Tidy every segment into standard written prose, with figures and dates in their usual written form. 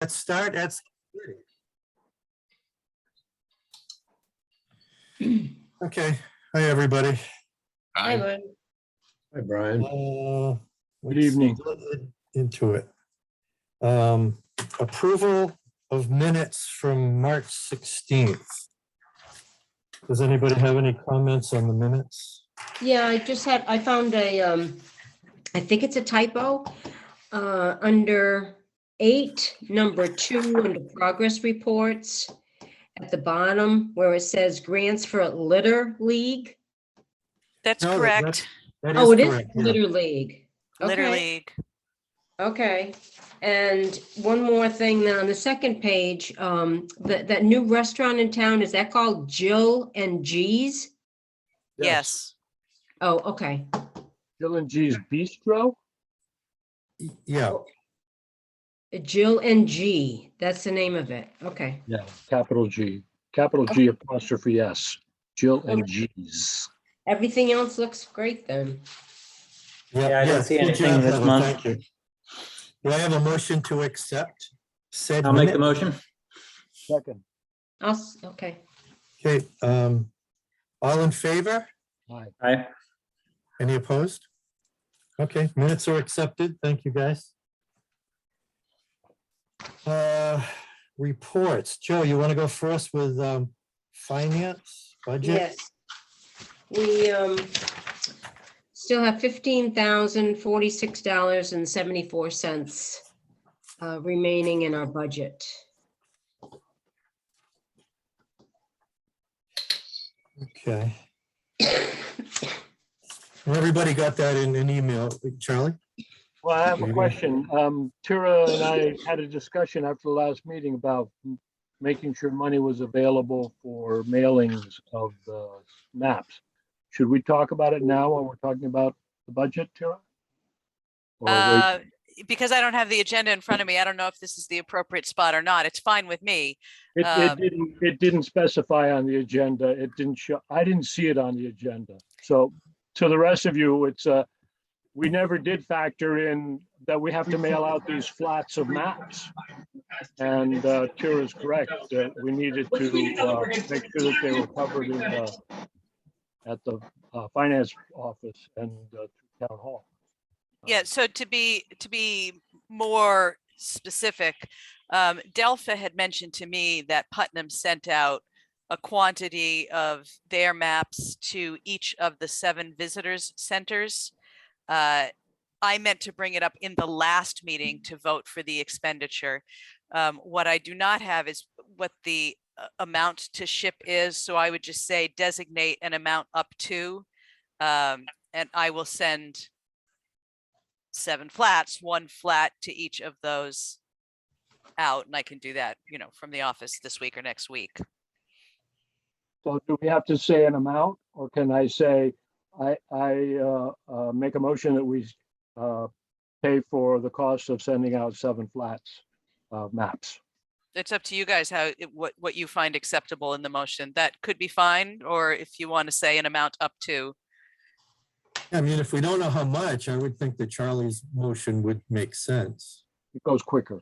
Let's start at 6:30. Okay. Hi, everybody. Hi, Blaine. Hi, Brian. Good evening. Into it. Approval of minutes from March 16th. Does anybody have any comments on the minutes? Yeah, I found I think it's a typo, under 8, number 2, under progress reports, at the bottom where it says grants for Litter League. That's No, correct. That Oh, it is correct, yeah. Litter League. Litter Okay. League. Okay, and one more thing, then on the second page, that new restaurant in town, is that called Jill and G's? Yes. Oh, okay. Jill and G's Bistro? Yeah, Jill and G, that's the name of it. Okay. Yeah, capital G. Capital G apostrophe S. Jill and G's. Everything else looks great then. Yeah, I didn't see good anything job, this Heather, month. Thank you. Do I have a motion to accept said I'll make the minute? motion. Second. Okay. Okay, all in favor? Hi. Aye. Any opposed? Okay, minutes are accepted. Thank you, guys. Reports. Joe, you want to go first with finance, budget? Yes. We still have $15,046.74 remaining in our budget. Okay. Everybody got that in an email, Charlie? Well, I have a question. Tara and I had a discussion after the last meeting about making sure money was available for mailings of the maps. Should we talk about it now when we're talking about the budget, Tara? Or wait? Because I don't have the agenda in front of me, I don't know if this is the appropriate spot or not. It's fine with me. It didn't specify on the agenda. It didn't show, I didn't see it on the agenda. So to the rest of you, it's we never did factor in that we have to mail out these flats of maps. And Tara's correct, that we needed to make sure that they were covered in at the finance office and town hall. Yeah, so to be more specific, Delpha had mentioned to me that Putnam sent out a quantity of their maps to each of the 7 visitors centers. I meant to bring it up in the last meeting to vote for the expenditure. What I do not have is what the amount to ship is, so I would just say designate an amount up to, and I will send 7 flats, 1 flat to each of those out, and I can do that, from the office this week or next week. So do we have to say an amount, or can I say, I make a motion that we pay for the cost of sending out 7 flats of maps? It's up to you guys what you find acceptable in the motion. That could be fine, or if you want to say an amount up to. I mean, if we don't know how much, I would think that Charlie's motion would make sense. It goes quicker.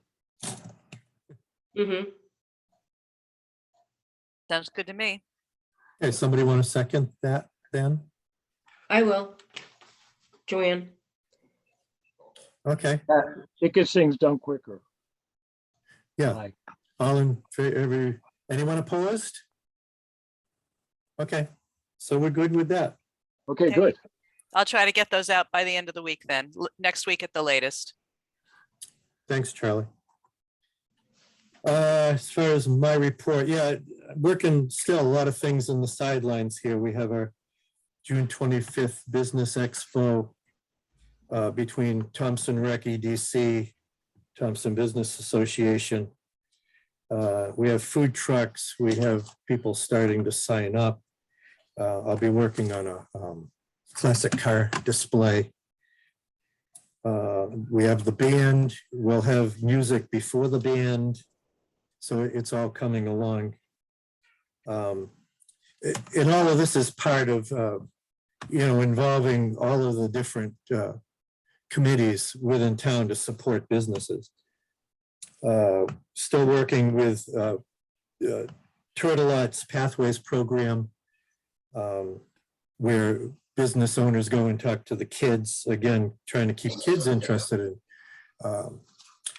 Mm-hmm. Sounds good to me. Okay, somebody want to second that then? I will. Joanne. Okay, It gets things done quicker. yeah. Like, All in favor, anyone opposed? Okay, so we're good with that. okay, Okay. good. I'll try to get those out by the end of the week then, next week at the latest. Thanks, Charlie. As far as my report, yeah, working still a lot of things in the sidelines here. We have our June 25th Business Expo between Thompson Rec EDC, Thompson Business Association. We have food trucks. We have people starting to sign up. I'll be working on a classic car display. We have the band. We'll have music before the band. So it's all coming along. And all of this is part of, involving all of the different committees within town to support businesses. Still working with Turtle Arts Pathways Program, where business owners go and talk to the kids, again, trying to keep kids interested in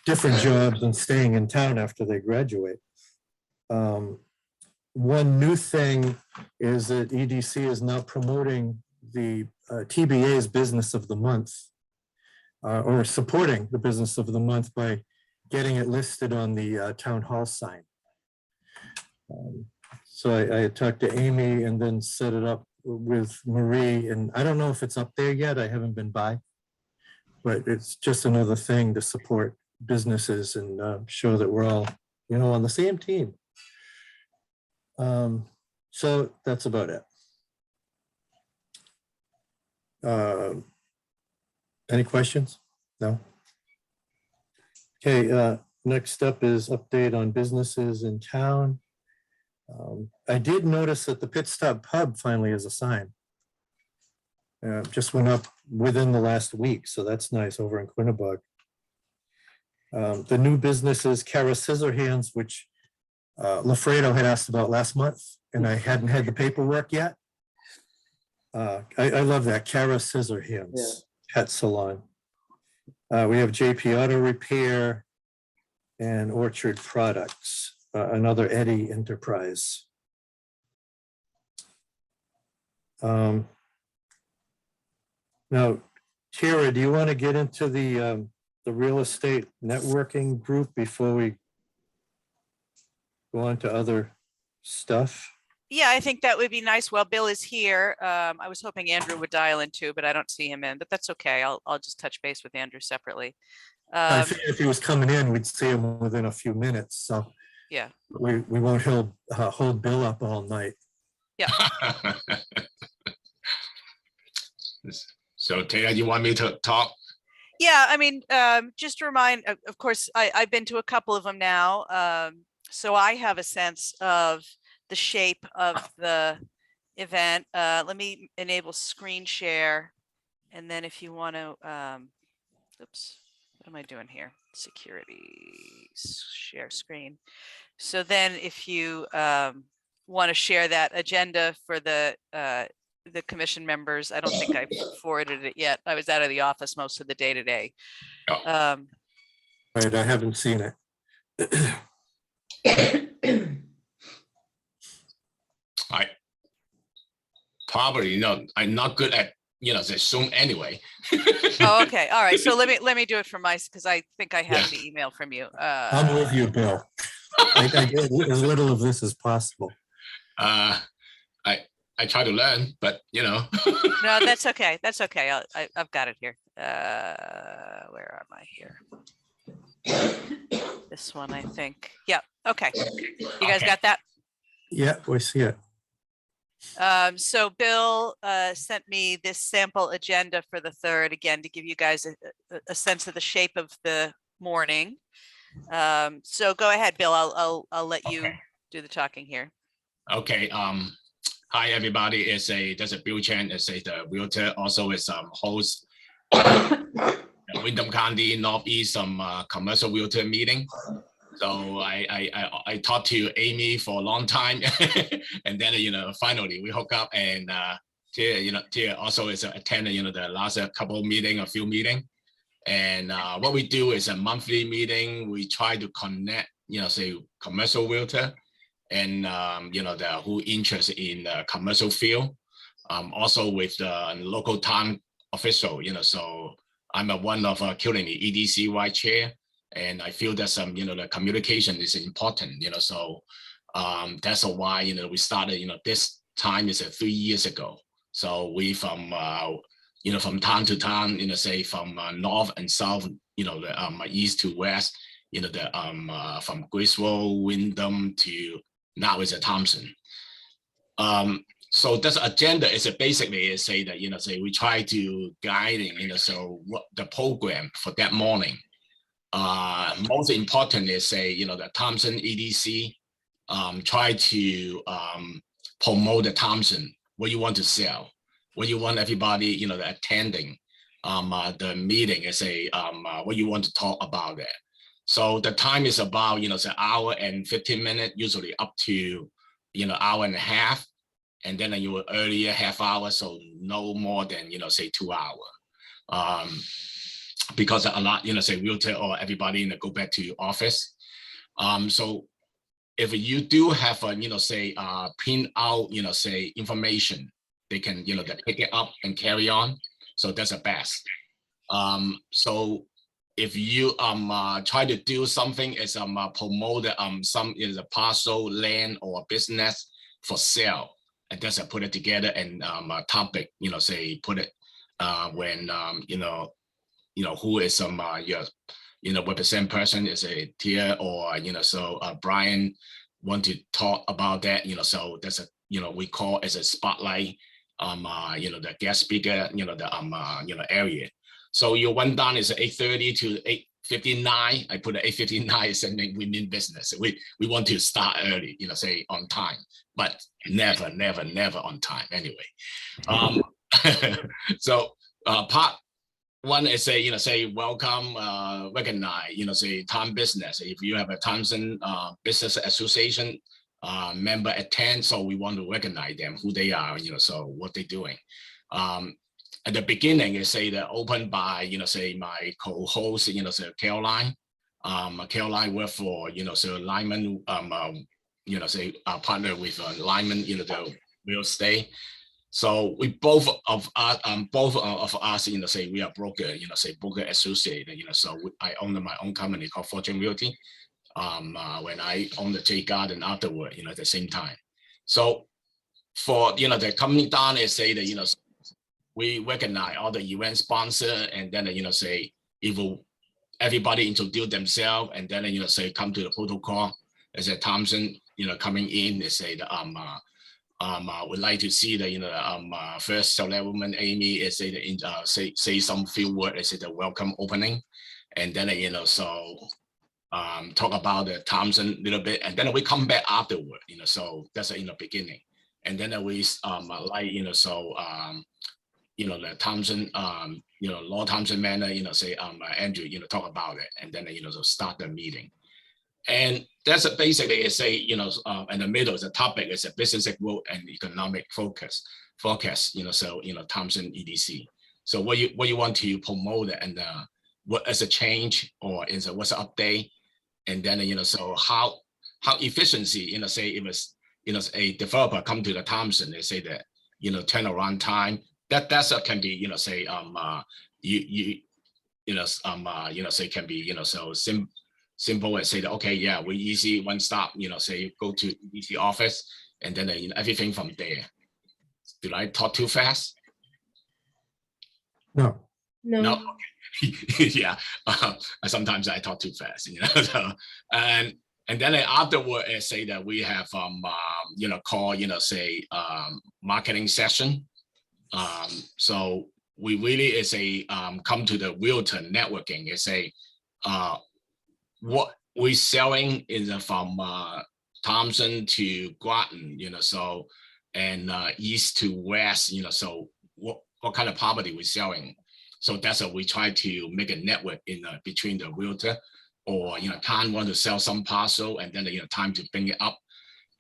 different jobs and staying in town after they graduate. One new thing is that EDC is now promoting the TBA's Business of the Month, or supporting the Business of the Month by getting it listed on the town hall sign. So I had talked to Amy and then set it up with Marie, and I don't know if it's up there yet. I haven't been by, but it's just another thing to support businesses and show that we're all, you know, on the same team. So that's about it. Any questions? No? Okay, next up is update on businesses in town. I did notice that the Pit Stop Pub finally has a sign. Just went up within the last week, so that's nice, over in Quinnebog. The new business is Cara Scissorhands, which Lafredo had asked about last month, and I hadn't had the paperwork yet. I love that, Cara Scissorhands Pet Salon. We have JP Auto Repair and Orchard Products, another Eddie Enterprise. Now, Tara, do you want to get into the real estate networking group before we go on to other stuff? Yeah, I think that would be nice. Well, Bill is here. I was hoping Andrew would dial in too, but I don't see him in, but that's okay. I'll just touch base with Andrew separately. I figured if he was coming in, we'd see him within a few minutes, so Yeah. we won't hold Bill up all night. Yeah. So Tara, you want me to talk? Yeah, I mean, just to remind, of course, I've been to a couple of them now. So I have a sense of the shape of the event. Let me enable screen share. And then if you want to, oops, what am I doing here? Security, share screen. So then if you want to share that agenda for the commission members, I don't think I forwarded it yet. I was out of the office most of the day today. Oh. Right, I haven't seen it. I probably, you know, I'm not good at, you know, the Zoom anyway. Oh, okay. All right. So let me do it from my, because I think I have the email from you. I'm with you, Bill. I did as little of this as possible. I try to learn, but you know. No, that's okay. That's okay. I've got it here. Where am I here? This one, I think. Yeah. Okay. You guys got that? Yeah, we see it. So Bill sent me this sample agenda for the 3rd, again, to give you guys a sense of the shape of the morning. So go ahead, Bill. I'll let you do the talking here. Okay. Hi everybody. There's a Bill Chen, the realtor, also is host Windham County Northeast commercial realtor meeting. So I talked to Amy for a long time, and then you know finally we hook up, and Tia also is attending the last a few meeting, and what we do is a monthly meeting. We try to connect say commercial realtor and who interested in the commercial field, also with the local town official. So I'm one of currently EDC vice chair. And I feel that the communication is important, so that's why, we started, this time is 3 years ago. So we from town to town, say from north and south, east to west, from Griswold, Windham to now is Thompson. So this agenda is basically say that, say we try to guiding, so what the program for that morning. Most important is say, the Thompson EDC, try to promote the Thompson, what you want to sell, what you want everybody, attending the meeting is say, what you want to talk about it. So the time is about, say hour and 15 minutes, usually up to, hour and a half. And then you were earlier half hour, so no more than, say 2 hours. Because a lot, say realtor or everybody, go back to your office. So if you do have a, say print out, say information, they can, they pick it up and carry on. So that's the best. So if you try to do something as promote some is a parcel, land or business for sale, and just put it together and a topic, say put it when who is your represent person is a tier or so Brian want to talk about that, so that's a we call as a spotlight the guest speaker, the area. So your one down is 8:30 to 8:59. I put 8:59 is saying we mean business. We want to start early, say on time, but never on time anyway. So part one is say, say welcome, recognize, say time business. If you have a Thompson Business Association member attend, so we want to recognize them, who they are, so what they're doing. At the beginning, is say they're opened by, say my co-host, say Caroline. Caroline worked for, so Lyman, say partner with Lyman, the real estate. So we both of us, say we are broker, say broker associated, so I own my own company called Fortune Realty. When I own the J Garden afterward, at the same time. So for, the coming down is say that, we recognize all the event sponsor and then, say if everybody introduce themselves and then, say come to the protocol as a Thompson, coming in, they say that, would like to see the first woman Amy is say the say some few words, say the welcome opening, and then so talk about the Thompson a little bit, and then we come back afterward, so that's in the beginning, and then we like so the Thompson Lord Thompson Manor, say Andrew talk about it, and then so start the meeting. And that's basically is say, in the middle, the topic is a business growth and economic forecast, so, Thompson EDC. So what you want to promote and what is a change or is what's an update. And then, so how efficiency, say it was, a developer come to the Thompson, they say that, turnaround time, that's can be, say, say can be, so simple and say that, okay, yeah, we easy one stop, say go to EDC office and then everything from there. Did I talk too fast? No. No. Okay. Yeah. Sometimes I talk too fast, so, and then afterward, I say that we have call say marketing session. So we really is a come to the realtor networking. It's a what we selling is from Thompson to Groton, so and east to west, so what kind of property we're selling. So that's what we try to make a network in between the realtor or time want to sell some parcel and then time to bring it up.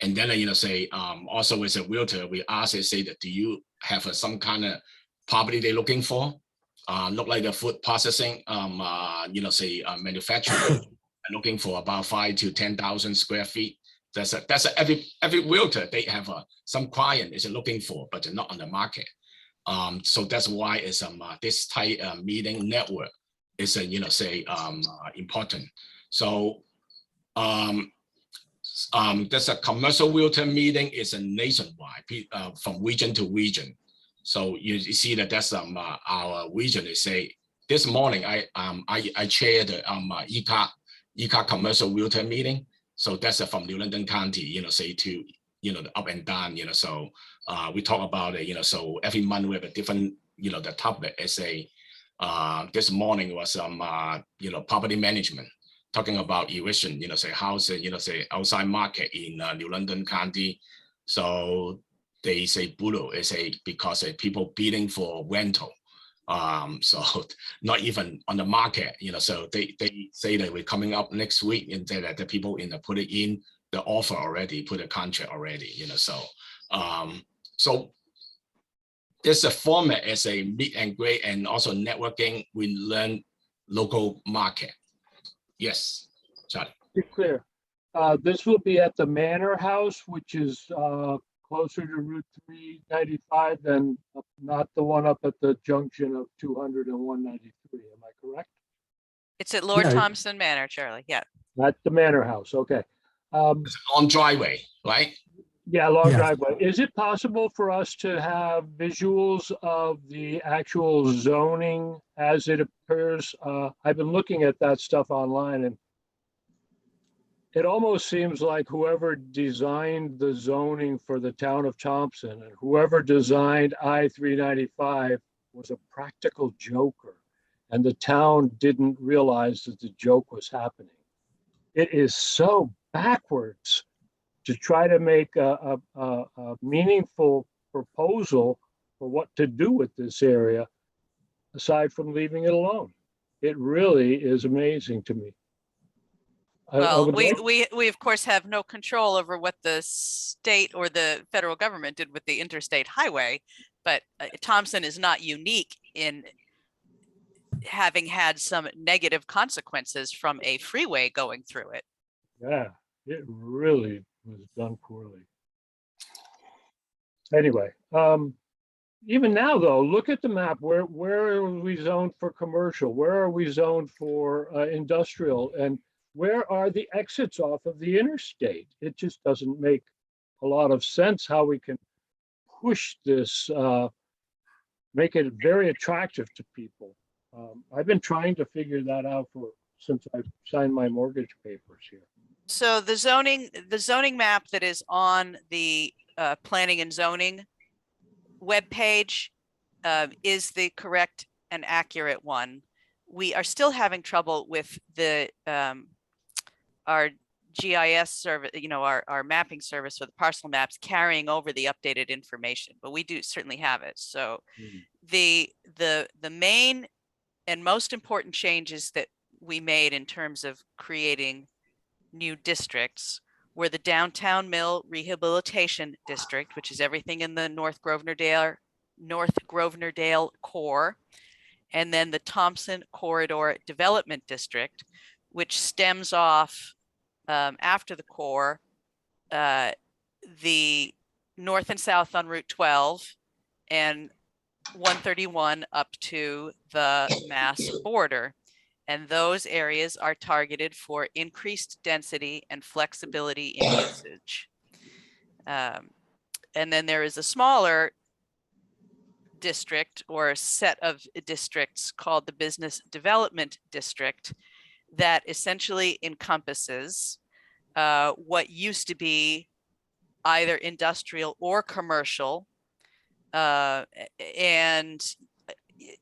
And then say also as a realtor, we ask say that do you have some kind of property they're looking for? Look like the food processing, say manufacturing. Looking for about 5,000 to 10,000 square feet. That's every realtor they have some client is looking for, but they're not on the market. So that's why it's this type meeting network is say important. So there's a commercial realtor meeting is a nationwide from region to region. So you see that that's our region. They say this morning I chaired the ECA commercial realtor meeting. So that's from New London County, say to, the up and down, so we talk about it, so every month we have a different, the topic is this morning was property management, talking about eviction, say housing, say outside market in New London County. So they say Budo is because people bidding for rental. So not even on the market, so they say that we're coming up next week and that the people put it in the offer already, put a contract already, so there's a format as a meet and greet and also networking. We learn local market. Yes, Charlie. Be clear. This will be at the Manor House, which is closer to Route 395 than not the one up at the junction of 200 and 193. Am I correct? It's at Lord Yeah. Thompson Manor, Charlie. Yeah. At the Manor House. Okay. It's on driveway, right? Yeah, long Yeah. driveway. Is it possible for us to have visuals of the actual zoning as it appears? I've been looking at that stuff online, and it almost seems like whoever designed the zoning for the town of Thompson and whoever designed I-395 was a practical joker, and the town didn't realize that the joke was happening. It is so backwards to try to make a meaningful proposal for what to do with this area, aside from leaving it alone. It really is amazing to me. I Well, would like- we of course have no control over what the state or the federal government did with the interstate highway, but Thompson is not unique in having had some negative consequences from a freeway going through it. Yeah, it really was done poorly. Anyway, even now though, look at the map. Where are we zoned for commercial? Where are we zoned for industrial? And where are the exits off of the interstate? It just doesn't make a lot of sense how we can push this, make it very attractive to people. I've been trying to figure that out since I signed my mortgage papers here. So the zoning map that is on the planning and zoning webpage is the correct and accurate one. We are still having trouble with the our GIS service, our mapping service for the parcel maps carrying over the updated information, but we do certainly have it. So the main and most important changes that we made in terms of creating new districts were the Downtown Mill Rehabilitation District, which is everything in the North Grosvenor Dale core, and then the Thompson Corridor Development District, which stems off after the core, the north and south on Route 12 and 131 up to the Mass border. And those areas are targeted for increased density and flexibility in usage. And then there is a smaller district or a set of districts called the Business Development District that essentially encompasses what used to be either industrial or commercial. And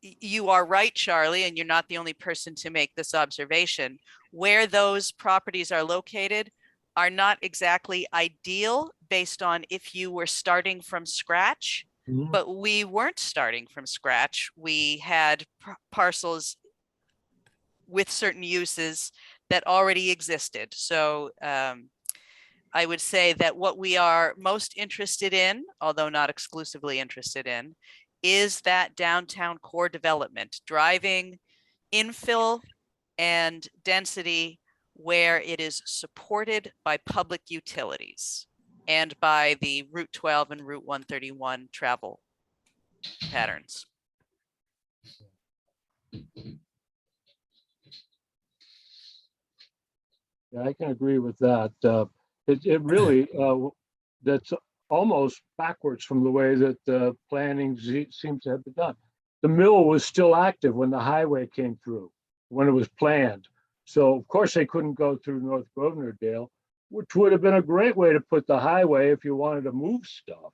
you are right, Charlie, and you're not the only person to make this observation. Where those properties are located are not exactly ideal based on if you were starting from scratch, but we weren't starting from scratch. We had parcels with certain uses that already existed. So I would say that what we are most interested in, although not exclusively interested in, is that downtown core development, driving infill and density where it is supported by public utilities and by the Route 12 and Route 131 travel patterns. Yeah, I can agree with that. It really, that's almost backwards from the way that the planning seems to have been done. The mill was still active when the highway came through, when it was planned. So of course they couldn't go through North Grosvenor Dale, which would have been a great way to put the highway if you wanted to move stuff.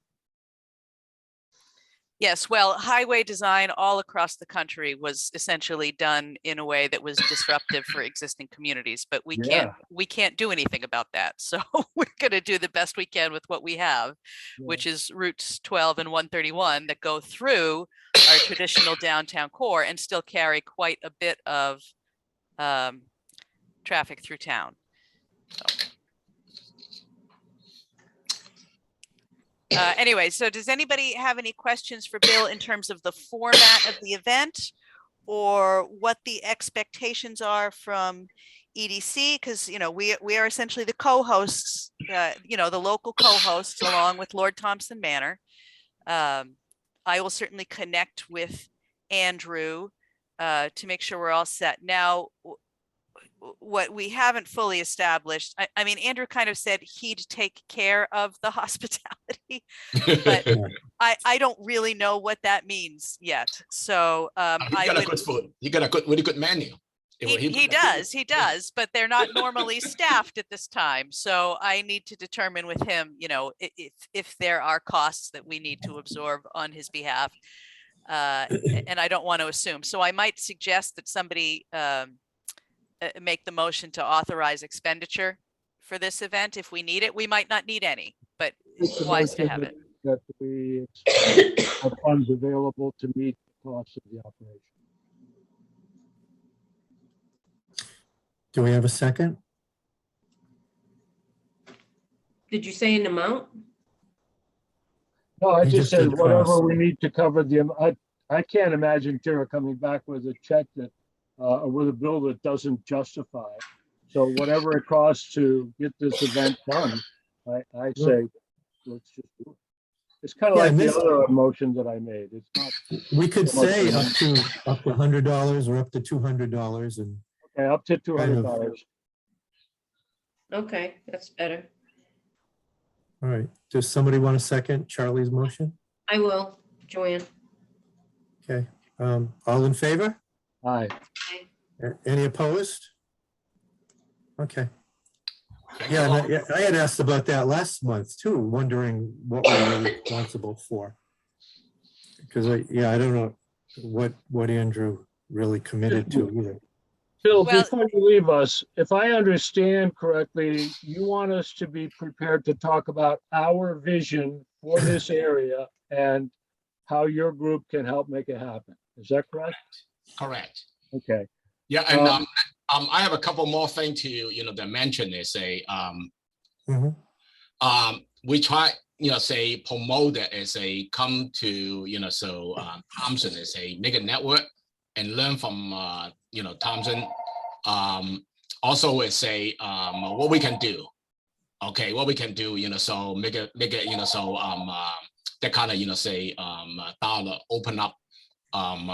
Yes, well, highway design all across the country was essentially done in a way that was disruptive for existing communities, but Yeah. we can't do anything about that. So we're gonna do the best we can with what we have, which is routes 12 and 131 that go through our traditional downtown core and still carry quite a bit of traffic through town. Anyway, so does anybody have any questions for Bill in terms of the format of the event or what the expectations are from EDC? Because, you know, we are essentially the co-hosts, you know, the local co-hosts along with Lord Thompson Manor. I will certainly connect with Andrew to make sure we're all set. Now, what we haven't fully established, I mean, Andrew kind of said he'd take care of the hospitality, but I don't really know what that means yet. So He got a good food. He got a really good menu. he does, but they're not normally staffed at this time. So I need to determine with him, you know, if there are costs that we need to absorb on his behalf. And I don't want to assume. So I might suggest that somebody make the motion to authorize expenditure for this event if we need it. We might not need any, but it's wise to have it. That we have funds available to meet the costs of the operation. Do we have a second? Did you say an amount? No, I He just just said did whatever cost. we need to cover the, I can't imagine Tara coming back with a check that, with a bill that doesn't justify. So whatever it costs to get this event done, I say, let's just do it. It's kind of Yeah, like and the this- other motion that I made. It's not, We could So much say money. up to $100 or up to $200 and okay, up to $200. Okay, that's better. all right. Does somebody want to second Charlie's motion? I will, Joanne. Okay. All in favor? Aye. Any opposed? Okay. Yeah, and I had asked about that last month too, wondering what we were responsible for. Because I don't know what Andrew really committed to either. Phil, Well- before you leave us, if I understand correctly, you want us to be prepared to talk about our vision for this area and how your group can help make it happen. Is that correct? Correct. Okay. Yeah, and I have a couple more things to to mention. Is Mhm. we try say promote it as a come to Thompson as a make a network and learn from Thompson. Also as a what we can do. Okay, what we can do. So make it that kind of dialogue open up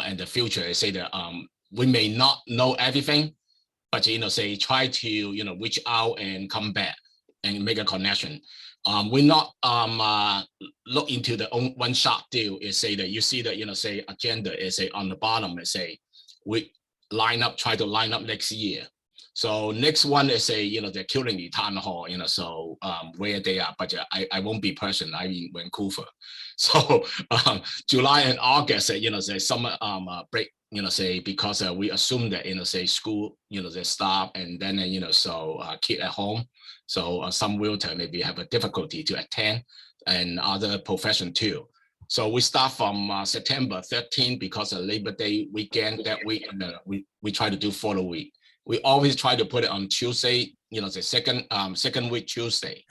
in the future. Say that we may not know everything, but say try to reach out and come back and make a connection. We're not look into the one shot deal. Is say that you see that say agenda is say on the bottom. Is say we try to line up next year. So next one is say they're killing the town hall. So where they are, but I won't be present. I'm in Vancouver. So July and August, say summer break. Say because we assume that say school, the staff and then kid at home. So some realtor maybe have a difficulty to attend, and other profession too. So we start from September 13 because of Labor Day weekend that week, and we try to do for the week. We always try to put it on Tuesday, the second week Tuesday.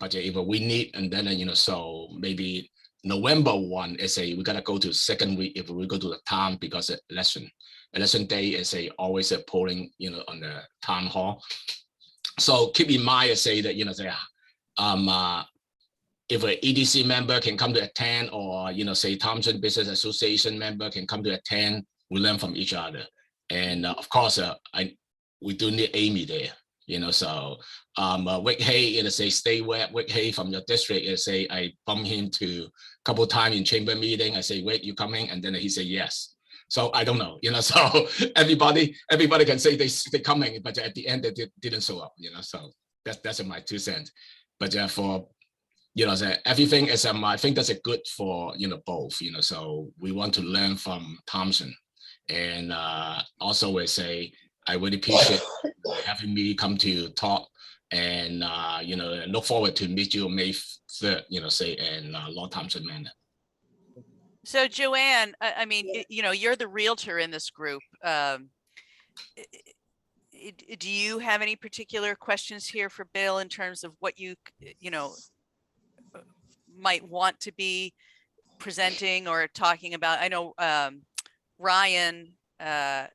But if we need, and then so maybe November 1 is we gotta go to second week if we go to the town because election day is always a polling on the town hall. So keep in mind say that if an EDC member can come to attend, or say Thompson Business Association member can come to attend, we learn from each other. And of course we do need Amy there. So Wick Hay stay where Wick Hay from your district is I bump him to a couple times in chamber meeting. I say, wait, you coming? And then he say yes. So I don't know, so everybody can say they coming, but at the end they didn't show up, so that's my 2 cents. But for everything is, I think that's a good for, both, so we want to learn from Thompson. And also we say, I really appreciate having me come to talk, and, look forward to meet you May 3rd, in Lord Thompson Manor. So Joanne, I mean, you're the realtor in this group. Do you have any particular questions here for Bill in terms of what you might want to be presenting or talking about? I know Ryan Right.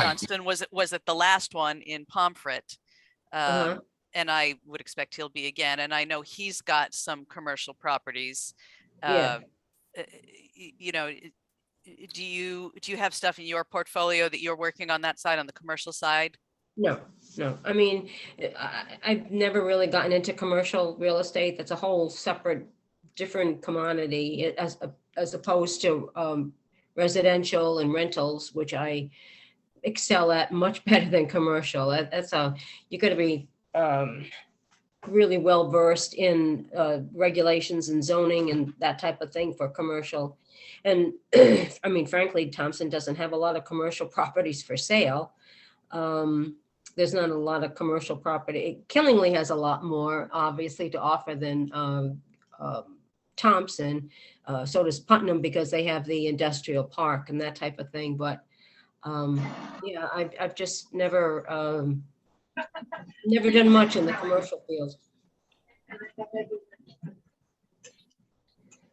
Johnston was at the last one in Pomfret. And I would expect he'll be again. And I know he's got some commercial properties. Yeah. Do you have stuff in your portfolio that you're working on that side, on the commercial side? No. I mean, I've never really gotten into commercial real estate. That's a whole separate, different commodity as opposed to residential and rentals, which I excel at much better than commercial. You got to be really well versed in regulations and zoning and that type of thing for commercial. And I mean, frankly, Thompson doesn't have a lot of commercial properties for sale. There's not a lot of commercial property. Killingly has a lot more, obviously, to offer than Thompson. So does Putnam, because they have the industrial park and that type of thing. But yeah, I've just never done much in the commercial field.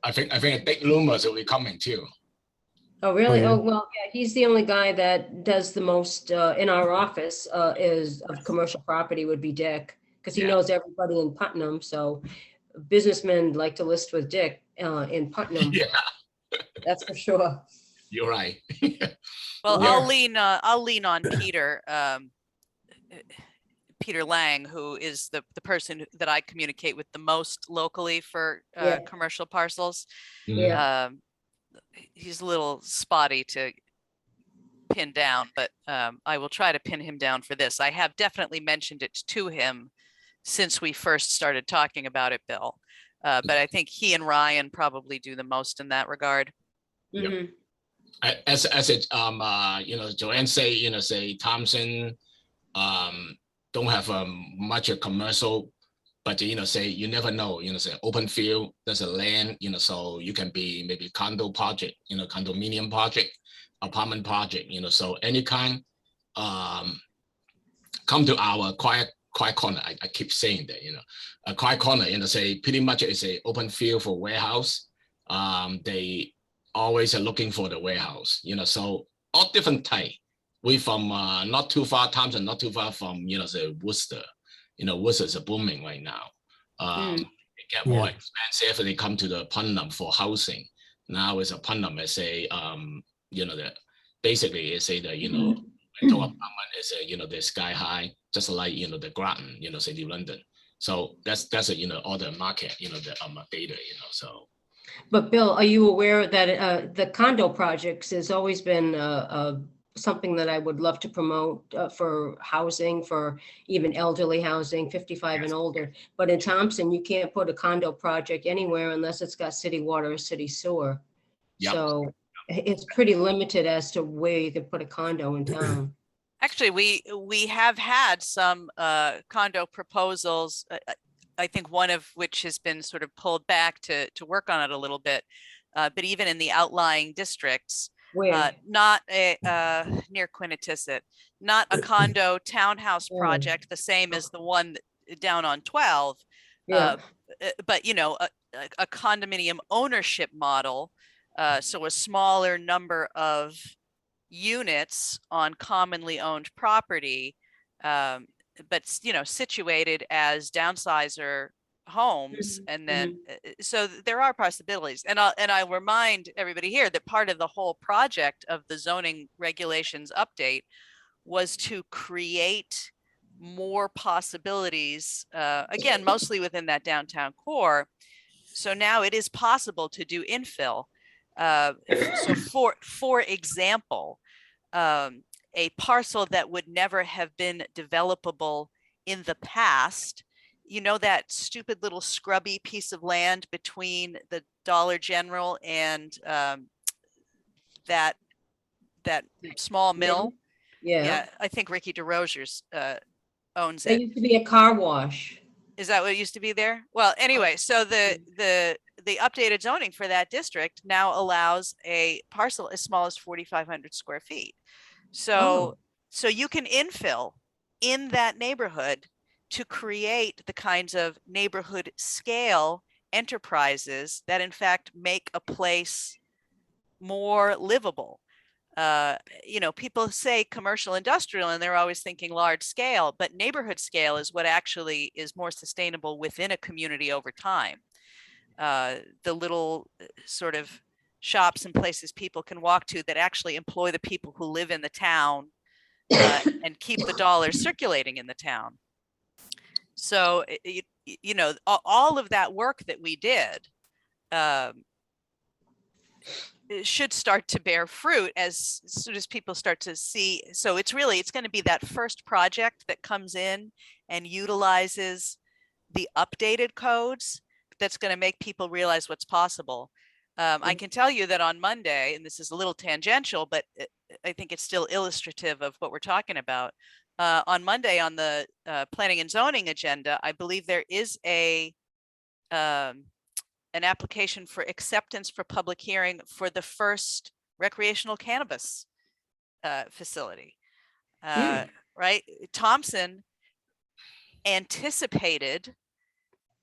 I think big rumors will be coming too. Oh, really? yeah. Oh, well, yeah, he's the only guy that does the most in our office is of commercial property would be Dick, because he knows everybody in Putnam. So businessmen like to list with Dick in Putnam. Yeah, That's for sure. you're right. Well, Yeah. I'll lean on Peter, Peter Lang, who is the person that I communicate with the most locally for commercial parcels. Yeah. He's a little spotty to pin down, but I will try to pin him down for this. I have definitely mentioned it to him since we first started talking about it, Bill. But I think he and Ryan probably do the most in that regard. Mhm. As it Joanne say Thompson don't have much of commercial, but say you never know, say open field, there's a land, so you can be maybe condo project, condominium project, apartment project, so any kind come to our quiet corner. I keep saying that, a quiet corner, say pretty much is a open field for warehouse. They always are looking for the warehouse, so all different type. We from not too far, Thompson, not too far from, say Worcester. Worcester is booming right now. It get more expensive. They come to the Putnam for housing. Now it's a Putnam as a, basically it's a, rental apartment is a, the sky high, just like, the Groton, city of London. So that's all the market, the data, so. But Bill, are you aware that the condo projects has always been something that I would love to promote for housing, for even elderly housing, 55 and older. But in Thompson, you can't put a condo project anywhere unless it's got city water or city sewer. Yep. So it's pretty limited as to where you can put a condo in town. Actually, we have had some condo proposals, I think one of which has been sort of pulled back to work on it a little bit. But even in the outlying districts, not near Quinnitissit, not a condo townhouse project, the same as the one down on 12, but a condominium ownership model, so a smaller number of units on commonly owned property, but situated as downsizer homes. And then so there are possibilities, and I'll remind everybody here that part of the whole project of the zoning regulations update was to create more possibilities, again mostly within that downtown core. So now it is possible to do infill. So for example, a parcel that would never have been developable in the past you know, that stupid little scrubby piece of land between the Dollar General and that small mill? Yeah, Yeah, I think Ricky DeRozier's owns there it. used to be a car wash. Is that what it used to be there? Well, anyway, so the updated zoning for that district now allows a parcel as small as 4,500 square feet. So, so you can infill in that neighborhood to create the kinds of neighborhood scale enterprises that in fact make a place more livable. You know, people say commercial industrial and they're always thinking large scale, but neighborhood scale is what actually is more sustainable within a community over time. The little sort of shops and places people can walk to that actually employ the people who live in the town and keep the dollars circulating in the town. So, you know, all of that work that we did it should start to bear fruit as soon as people start to see. So it's really, it's going to be that first project that comes in and utilizes the updated codes that's going to make people realize what's possible. I can tell you that on Monday, and this is a little tangential, but I think it's still illustrative of what we're talking about. On Monday on the planning and zoning agenda, I believe there is an application for acceptance for public hearing for the first recreational cannabis facility. Right? Thompson anticipated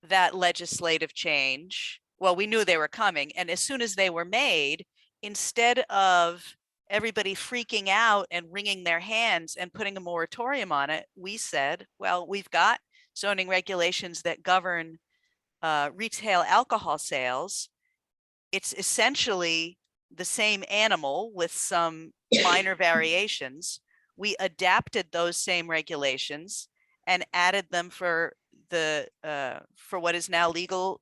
that legislative change. Well, we knew they were coming. And as soon as they were made, instead of everybody freaking out and wringing their hands and putting a moratorium on it, we said, well, we've got zoning regulations that govern retail alcohol sales. It's essentially the same animal with some minor variations. We adapted those same regulations and added them for the for what is now legal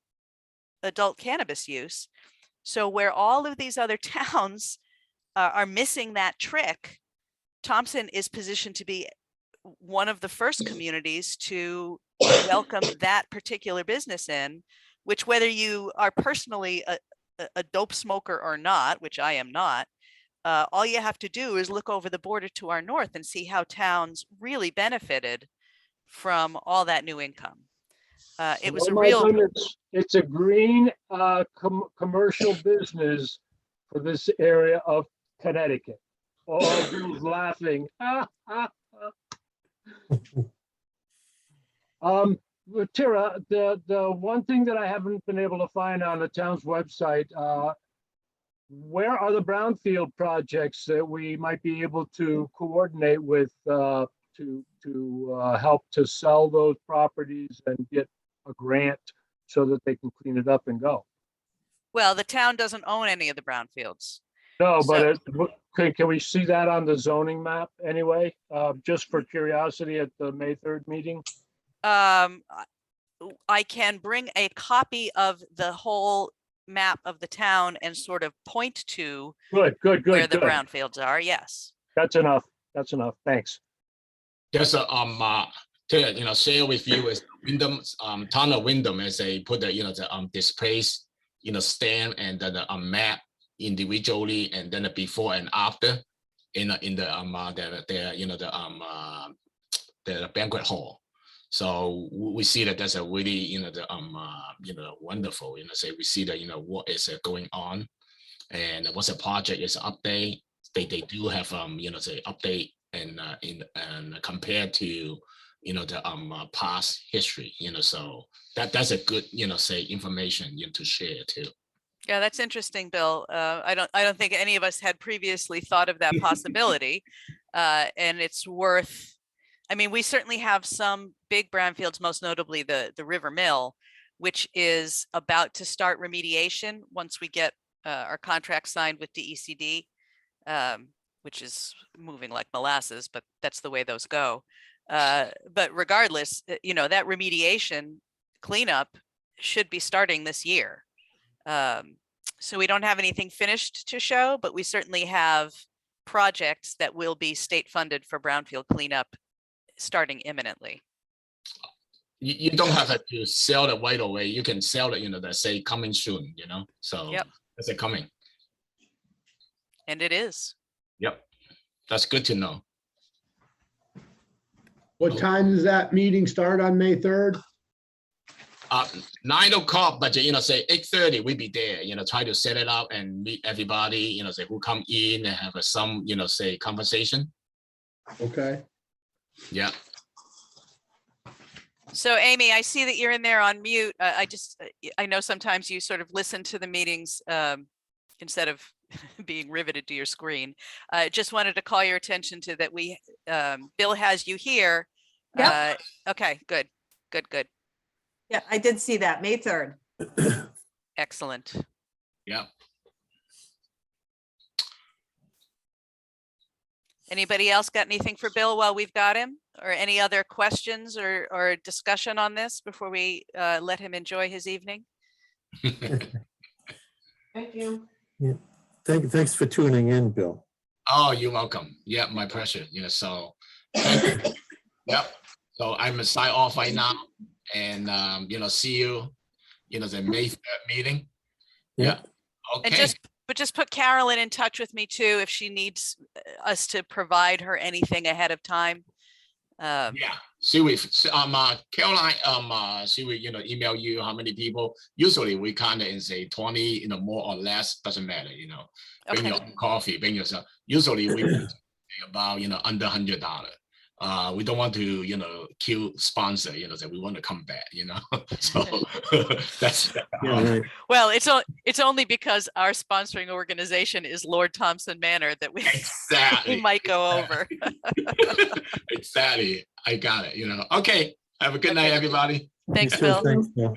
adult cannabis use. So where all of these other towns are missing that trick, Thompson is positioned to be one of the first communities to welcome that particular business in, which whether you are personally a dope smoker or not, which I am not, all you have to do is look over the border to our north and see how towns really benefited from all that new income. It was Oh a my real, goodness, it's a green commercial business for this area of Connecticut. Oh, Bill's laughing. Tara, the one thing that I haven't been able to find on the town's website, where are the brownfield projects that we might be able to coordinate with to help to sell those properties and get a grant so that they can clean it up and go? well, the town doesn't own any of the brownfields. No, So- but can we see that on the zoning map anyway? Just for curiosity at the May 3rd meeting? I can bring a copy of the whole map of the town and sort of point to Good, good, where good, the good. brownfields are. Yes. That's enough. That's enough. Thanks. Just to share with you is Wyndham, town of Wyndham as they put the the displays stand and then the map individually and then the before and after in the the banquet hall. So we see that that's a really wonderful say we see that what is going on and what's the project is update. They do have say update and compared to the past history, so that's a good say information to share too. Yeah, that's interesting, Bill. I don't think any of us had previously thought of that possibility. And it's worth, I mean, we certainly have some big brownfields, most notably the River Mill, which is about to start remediation once we get our contract signed with DECD, which is moving like molasses, but that's the way those go. But regardless, that remediation cleanup should be starting this year. So we don't have anything finished to show, but we certainly have projects that will be state funded for brownfield cleanup starting imminently. you don't have to sell it right away. You can sell it, that say coming soon, so Yep. it's a coming. And it is. Yep. That's good to know. What time does that meeting start on May 3rd? 9 o'clock, but say 8:30, we be there, try to set it up and meet everybody, say who come in and have some, say conversation. Okay. Yeah. So Amy, I see that you're in there on mute. I know sometimes you sort of listen to the meetings instead of being riveted to your screen. I just wanted to call your attention to that Bill has you here. Yep. Okay, good. Yeah, I did see that, May 3rd. Excellent. Yeah. Anybody else got anything for Bill while we've got him? Or any other questions or discussion on this before we let him enjoy his evening? Thank you. Thanks for tuning in, Bill. Oh, you're welcome. Yeah, my pleasure. So yep. So I'm gonna sign off right now and see you, the May 3rd meeting. Yeah. And Okay. just put Carolyn in touch with me too if she needs us to provide her anything ahead of time. Yeah. See, Caroline, she will, email you how many people. Usually we kind of say 20, more or less, doesn't matter, Bring Okay. your own coffee, bring yourself. Usually we about, under $100. We don't want to, kill sponsor, that we want to come back, So that's Yeah, right. Well, it's only because our sponsoring organization is Lord Thompson Manor that we exactly. might go over. Exactly. I got it, Okay. Have a good night, everybody. Thanks, You too. Bill. Thanks, Bill.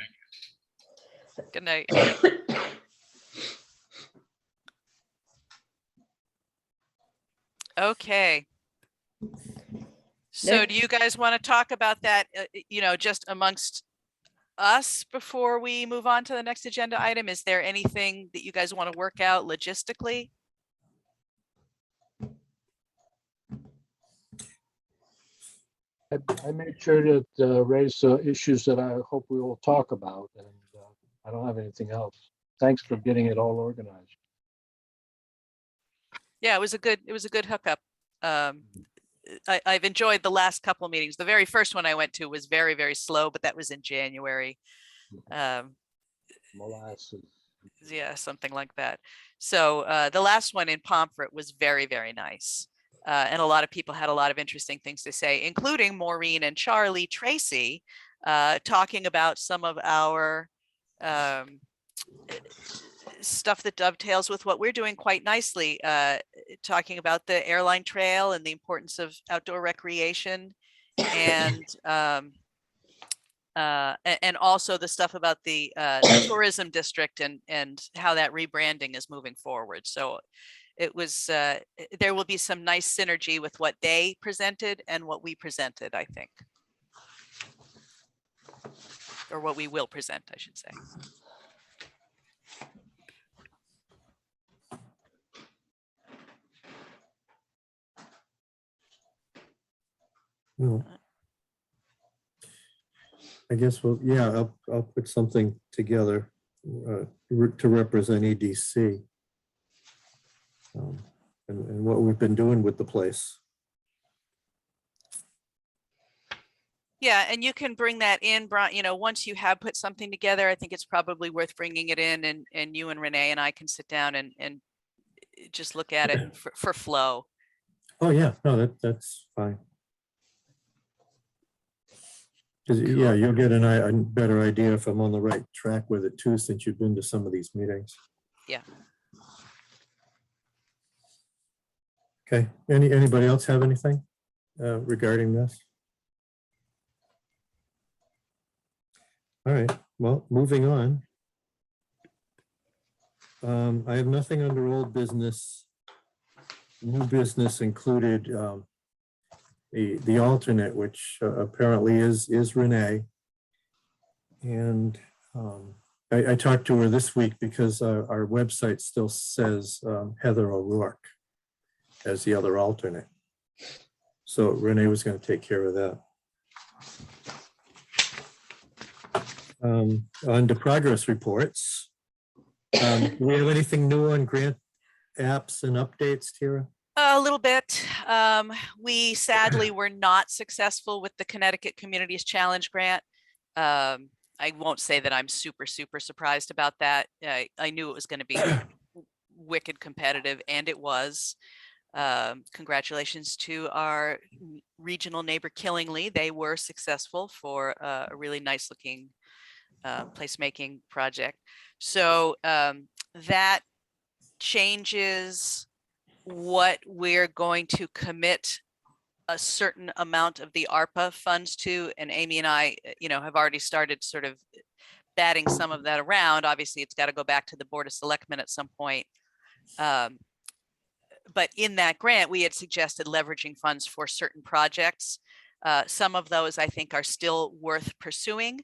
Good night. Okay. So do you guys want to talk about that, just amongst us before we move on to the next agenda item? Is there anything that you guys want to work out logistically? I made sure to raise issues that I hope we will talk about, and I don't have anything else. Thanks for getting it all organized. Yeah, it was a good hookup. I've enjoyed the last couple of meetings. The very first one I went to was very, very slow, but that was in January. Molasses. Yeah, something like that. So the last one in Pomfret was very, very nice. And a lot of people had a lot of interesting things to say, including Maureen and Charlie Tracy, talking about some of our stuff that dovetails with what we're doing quite nicely, talking about the airline trail and the importance of outdoor recreation, and also the stuff about the tourism district and how that rebranding is moving forward. So it was, there will be some nice synergy with what they presented and what we presented, I think. Or what we will present, I should say. Well, I guess, I'll put something together to represent EDC and what we've been doing with the place. Yeah, and you can bring that in, once you have put something together, I think it's probably worth bringing it in, and you and Renee and I can sit down and just look at it for flow. Oh, yeah, no, that's fine. Because, yeah, you'll get a better idea if I'm on the right track with it too, since you've been to some of these meetings. Yeah. Okay, anybody else have anything regarding this? All right, well, moving on. I have nothing under old business. New business included the alternate, which apparently is Renee. And I talked to her this week because our website still says Heather O'Rourke as the other alternate. So Renee was going to take care of that. On the progress reports. Do we have anything new on grant apps and updates, Tara? A little bit. We sadly were not successful with the Connecticut Communities Challenge grant. I won't say that I'm super surprised about that. I knew it was going to be wicked competitive, and it was. Congratulations to our regional neighbor Killingly. They were successful for a really nice looking placemaking project. So that changes what we're going to commit a certain amount of the ARPA funds to. And Amy and I, have already started sort of batting some of that around. Obviously, it's got to go back to the Board of Selectmen at some point. But in that grant, we had suggested leveraging funds for certain projects. Some of those I think are still worth pursuing.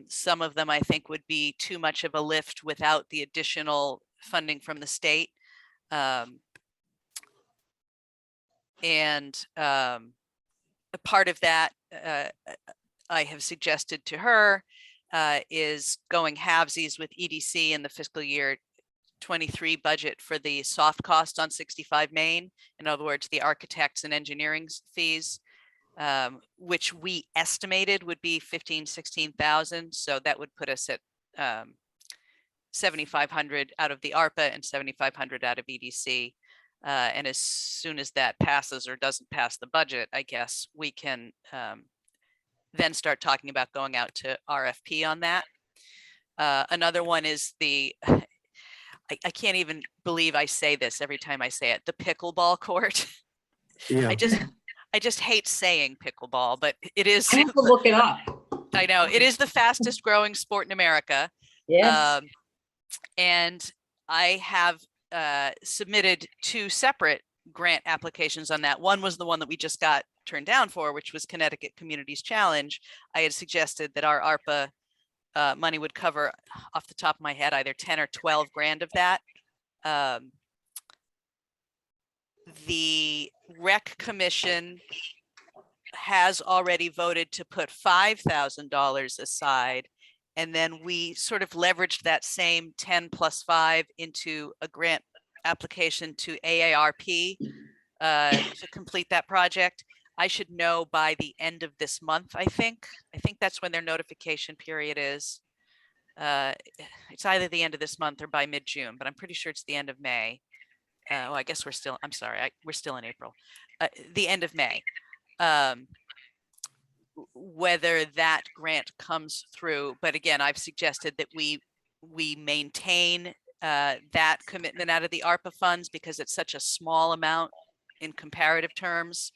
Some of them I think would be too much of a lift without the additional funding from the state. And a part of that I have suggested to her is going halvesies with EDC in the fiscal year 23 budget for the soft cost on 65 Main. In other words, the architects and engineering fees, which we estimated would be 16,000. So that would put us at 7,500 out of the ARPA and 7,500 out of EDC. And as soon as that passes or doesn't pass the budget, I guess we can then start talking about going out to RFP on that. Another one is I can't even believe I say this every time I say it, the pickleball court. Yeah. I just hate saying pickleball, but it is. I have to look it up. I know it is the fastest growing sport in America. Yes. And I have submitted 2 separate grant applications on that. One was the one that we just got turned down for, which was Connecticut Communities Challenge. I had suggested that our ARPA money would cover, off the top of my head, either 10 or 12 grand of that. The Rec Commission has already voted to put $5,000 aside. And then we sort of leveraged that same 10 plus 5 into a grant application to AARP to complete that project. I should know by the end of this month, I think. I think that's when their notification period is. It's either the end of this month or by mid-June, but I'm pretty sure it's the end of May. Well, I guess we're still in April. The end of May. Whether that grant comes through, but again, I've suggested that we maintain that commitment out of the ARPA funds because it's such a small amount in comparative terms,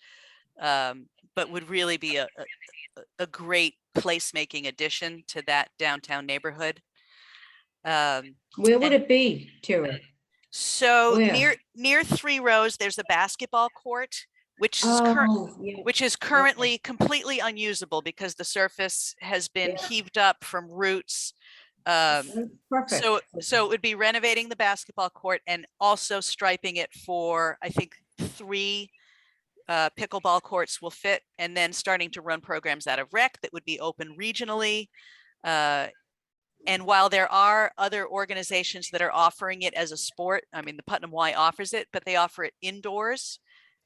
but would really be a great placemaking addition to that downtown neighborhood. Where would it be, Tara? So Where? near 3 Rows, there's a basketball court, which is Yeah. which is currently completely unusable because the surface has been Yeah. heaved up from roots. Perfect. So it would be renovating the basketball court and also striping it for, I think, 3 pickleball courts will fit, and then starting to run programs out of rec that would be open regionally. And while there are other organizations that are offering it as a sport, I mean, the Putnam Y offers it, but they offer it indoors.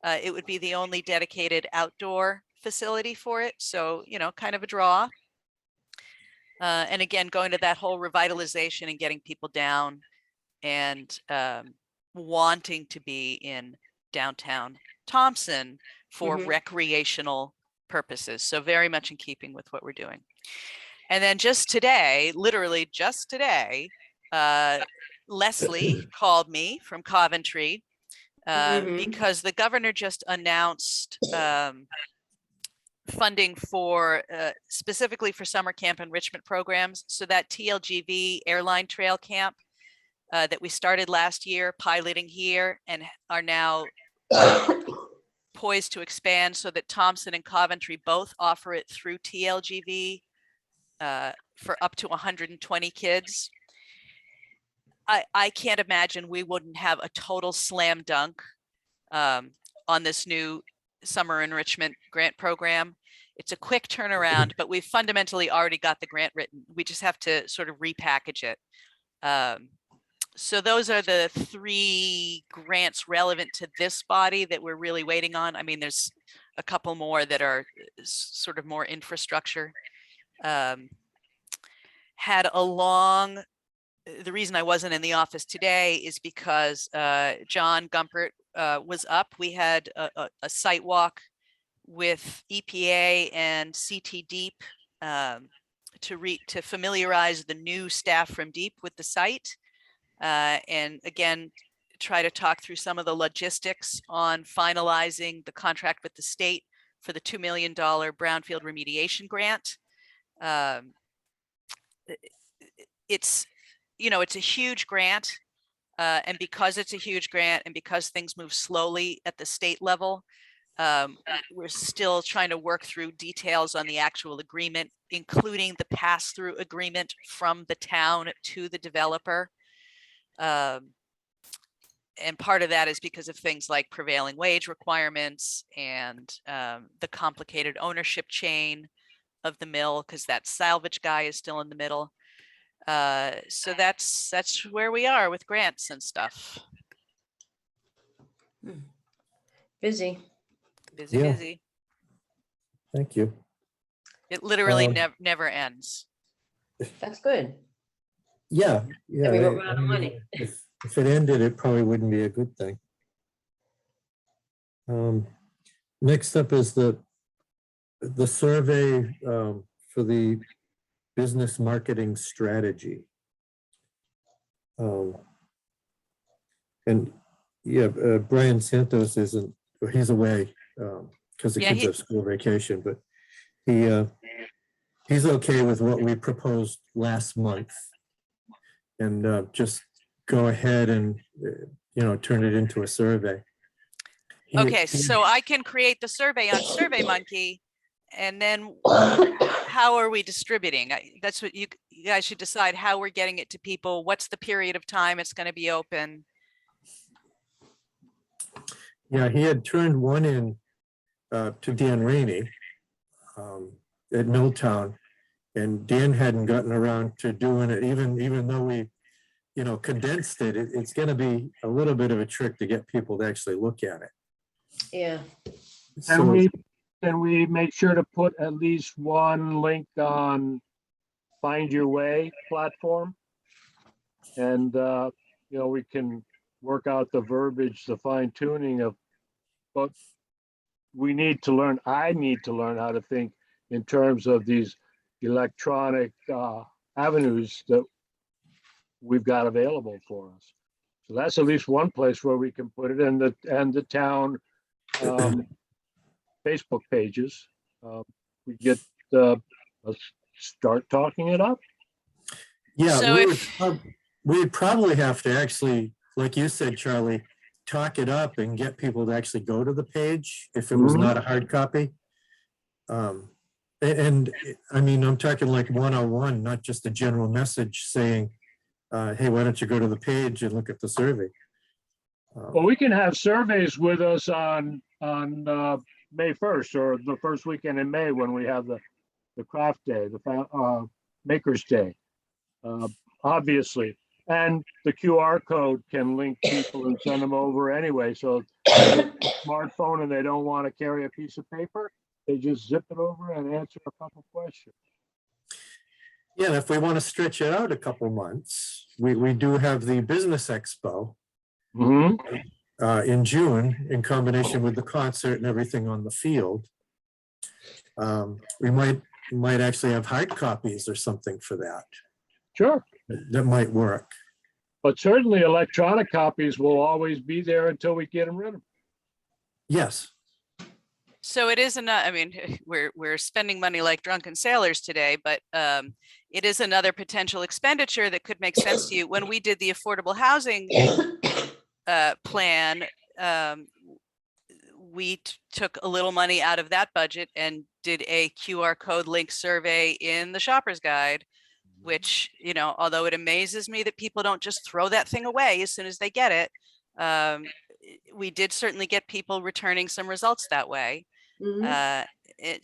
It would be the only dedicated outdoor facility for it. So, kind of a draw. And again, going to that whole revitalization and getting people down and wanting to be in downtown Thompson for recreational purposes. So very much in keeping with what we're doing. And then just today, literally just today, Leslie called me from Coventry because the governor just announced funding for specifically for summer camp enrichment programs. So that TLGV airline trail camp that we started last year, piloting here, and are now poised to expand so that Thompson and Coventry both offer it through TLGV for up to 120 kids. I can't imagine we wouldn't have a total slam dunk on this new summer enrichment grant program. it's a quick turnaround, but we've fundamentally already got the grant written. We just have to sort of repackage it. So those are the 3 grants relevant to this body that we're really waiting on. I mean, there's a couple more that are sort of more infrastructure. Had a long, the reason I wasn't in the office today is because John Gumpert was up. We had a site walk with EPA and CT Deep to familiarize the new staff from Deep with the site. And again, try to talk through some of the logistics on finalizing the contract with the state for the $2 million brownfield remediation grant. It's, it's a huge grant. And because it's a huge grant and because things move slowly at the state level, we're still trying to work through details on the actual agreement, including the pass-through agreement from the town to the developer. And part of that is because of things like prevailing wage requirements and the complicated ownership chain of the mill, because that salvage guy is still in the middle. So that's where we are with grants and stuff. Busy. Busy, Yeah. busy. Thank you. It literally Um, never ends. That's good. Yeah, yeah. we won't I- run I out of mean, money. If it ended, it probably wouldn't be a good thing. Next up is the survey for the business marketing strategy. And yeah, Brian Santos isn't, he's away because the Yeah, kids have school vacation, but he's okay with what we proposed last month. And just go ahead and, turn it into a survey. Okay, so I can create the survey on SurveyMonkey, and then how are we distributing? That's what you guys should decide, how we're getting it to people. What's the period of time it's going to be open? Yeah, he had turned one in to Dan Rainey at Milltown, and Dan hadn't gotten around to doing it, even though we, condensed it. It's going to be a little bit of a trick to get people to actually look at it. Yeah. So, Can we make sure to put at least one link on Find Your Way platform? And, we can work out the verbiage, the fine tuning of, but I need to learn how to think in terms of these electronic avenues that we've got available for us. So that's at least one place where we can put it in the town Facebook pages. We get, let's start talking it up. yeah, So we'd probably have to actually, like you said, Charlie, talk it up and get people to actually go to the page if it was not a hard copy. And I mean, I'm talking like one-on-one, not just a general message saying, hey, why don't you go to the page and look at the survey? Well, we can have surveys with us on May 1st or the first weekend in May when we have the craft day, the Maker's Day, obviously. And the QR code can link people and send them over anyway. So smartphone and they don't want to carry a piece of paper, they just zip it over and answer a couple questions. Yeah, and if we want to stretch it out a couple months, we do have the Business Expo in June in combination with the concert and everything on the field. We might actually have hard copies or something for that. Sure. That might work. But certainly electronic copies will always be there until we get them rid of them. Yes. So it is another, I mean, we're spending money like drunken sailors today, but it is another potential expenditure that could make sense to you. When we did the affordable housing plan, we took a little money out of that budget and did a QR code link survey in the shopper's guide, which, although it amazes me that people don't just throw that thing away as soon as they get it, we did certainly get people returning some results that way. Mhm.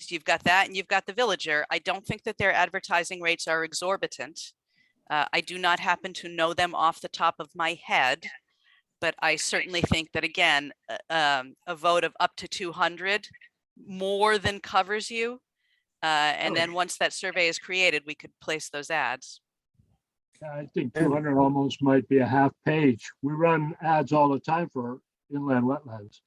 You've got that and you've got the Villager. I don't think that their advertising rates are exorbitant. I do not happen to know them off the top of my head, but I certainly think that again, a vote of up to 200 more than covers you. And then once that survey is created, we could place those ads. I think 200 almost might be a half page. We run ads all the time for inland wetlands.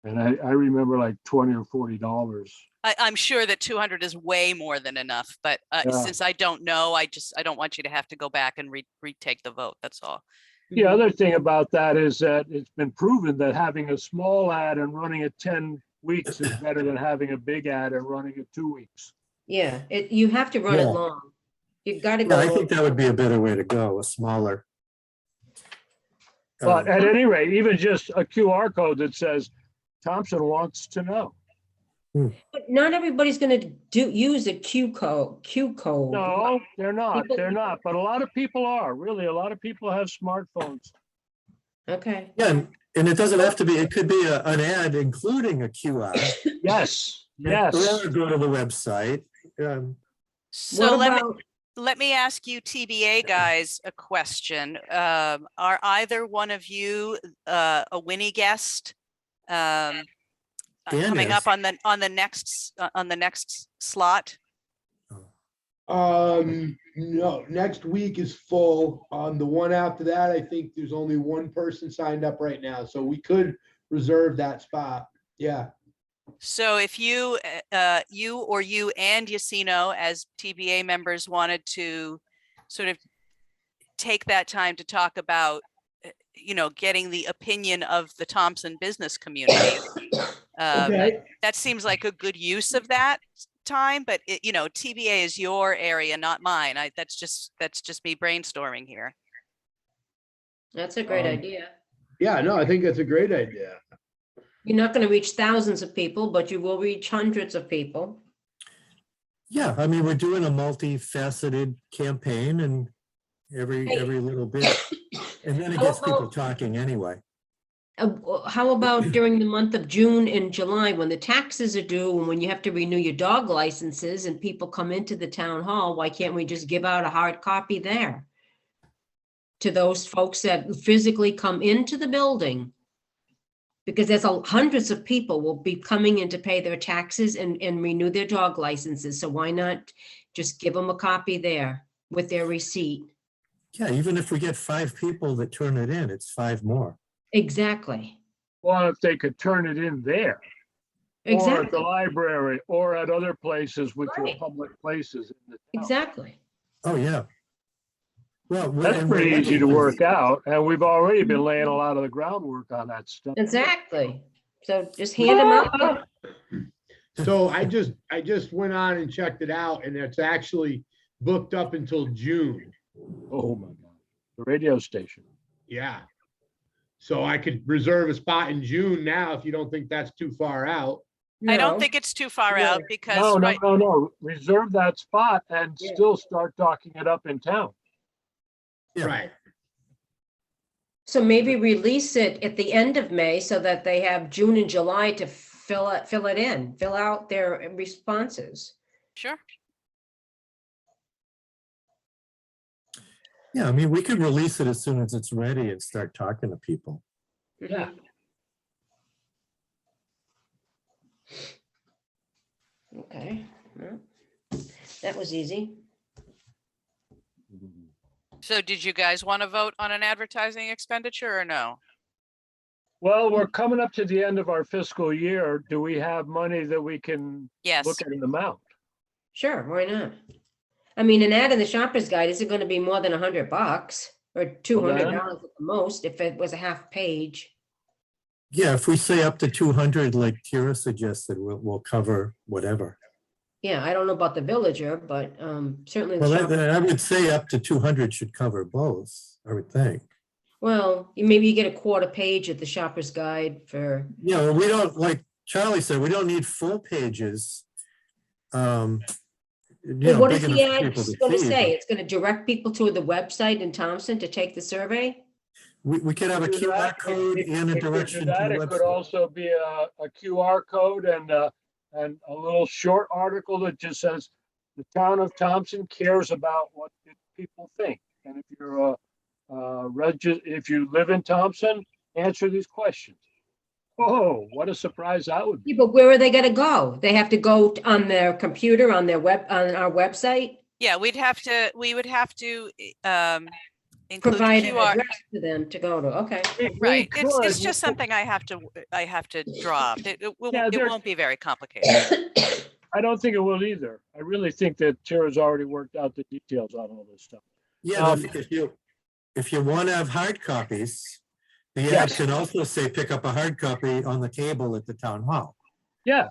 And I remember like $20 or $40. I'm sure that 200 is way more than enough, but Yeah. since I don't know, I don't want you to have to go back and retake the vote. That's all. The other thing about that is that it's been proven that having a small ad and running it 10 weeks is better than having a big ad and running it 2 weeks. Yeah, you have to run it Yeah. long. You've got to Yeah, go. I think that would be a better way to go, a smaller. But at any rate, even just a QR code that says Thompson wants to know. But not everybody's going to use a Q code. No, they're not. People- They're not. But a lot of people are. Really, a lot of people have smartphones. Okay. Yeah, and it doesn't have to be, it could be an ad including a QR. Yes, yes. Or go to the website. So What about, let me ask you TBA guys a question. Are either one of you a Winnie guest? Dan Coming is. up on the next slot? No, next week is full. The one after that, I think there's only one person signed up right now, so we could reserve that spot. Yeah. So if you and Yacino as TBA members wanted to sort of take that time to talk about, getting the opinion of the Thompson business community. Okay. That seems like a good use of that time, but TBA is your area, not mine. That's just me brainstorming here. that's a great Um, idea. Yeah, no, I think that's a great idea. You're not going to reach thousands of people, but you will reach hundreds of people. Yeah, I mean, we're doing a multifaceted campaign and every little bit. And then it How gets people about- talking anyway. How about during the month of June and July, when the taxes are due and when you have to renew your dog licenses and people come into the town hall, why can't we just give out a hard copy there? To those folks that physically come into the building? Because there's hundreds of people will be coming in to pay their taxes and renew their dog licenses. So why not just give them a copy there with their receipt? Yeah, even if we get 5 people that turn it in, it's 5 more. Exactly. Well, if they could turn it in there. Or at the Exactly. library, or at other places which are Right. public places in the town. Exactly. Oh, yeah. Well, That's pretty easy to work out, and we've already been laying a lot of the groundwork on that stuff. Exactly. So just hand them out. So I just went on and checked it out, and it's actually booked up until June. Oh my God, the radio station. Yeah. So I could reserve a spot in June now, if you don't think that's too far out. I don't No. think it's too far No. out because No. Reserve that spot and Yeah. still start talking it up in town. Yeah. Right. So maybe release it at the end of May so that they have June and July to fill out their responses. Sure. Yeah, I mean, we could release it as soon as it's ready and start talking to people. Yeah. Okay, well, that was easy. So did you guys want to vote on an advertising expenditure or no? Well, we're coming up to the end of our fiscal year. Do we have money that we can Yes. look at an amount? Sure, why not? I mean, an ad in the Shopper's Guide isn't gonna be more than $100 or $200 at the most if it was a half page. Yeah, if we say up to 200, like Kira suggested, we'll cover whatever. Yeah, I don't know about the Villager, but certainly the Well, Shopper. I would say up to 200 should cover both, I would think. Well, maybe you get a quarter page at the Shopper's Guide for, Yeah, well, we don't, like Charlie said, we don't need full pages. well, what is big the enough for ad people to gonna see, say? It's gonna direct people to the website in Thompson to take the survey? but We could have a Do QR that. code If- and a if we do direction to that, the it could website. also be a QR code and and a little short article that just says, the town of Thompson cares about what people think. And if you're if you live in Thompson, answer these questions. Oh, what a surprise that would be. Yeah, but where are they gonna go? They have to go on their computer, on their on our website? Yeah, we would have to include the Provide an QR. address to them to go to, okay. Right. It's could. just something I have to draw up. It Yeah, there- won't be very complicated. I don't think it will either. I really think that Tara's already worked out the details on all this stuff. Yeah, if you want to have hard copies, the ad Yes. can also say pick up a hard copy on the table at the town hall, Yeah,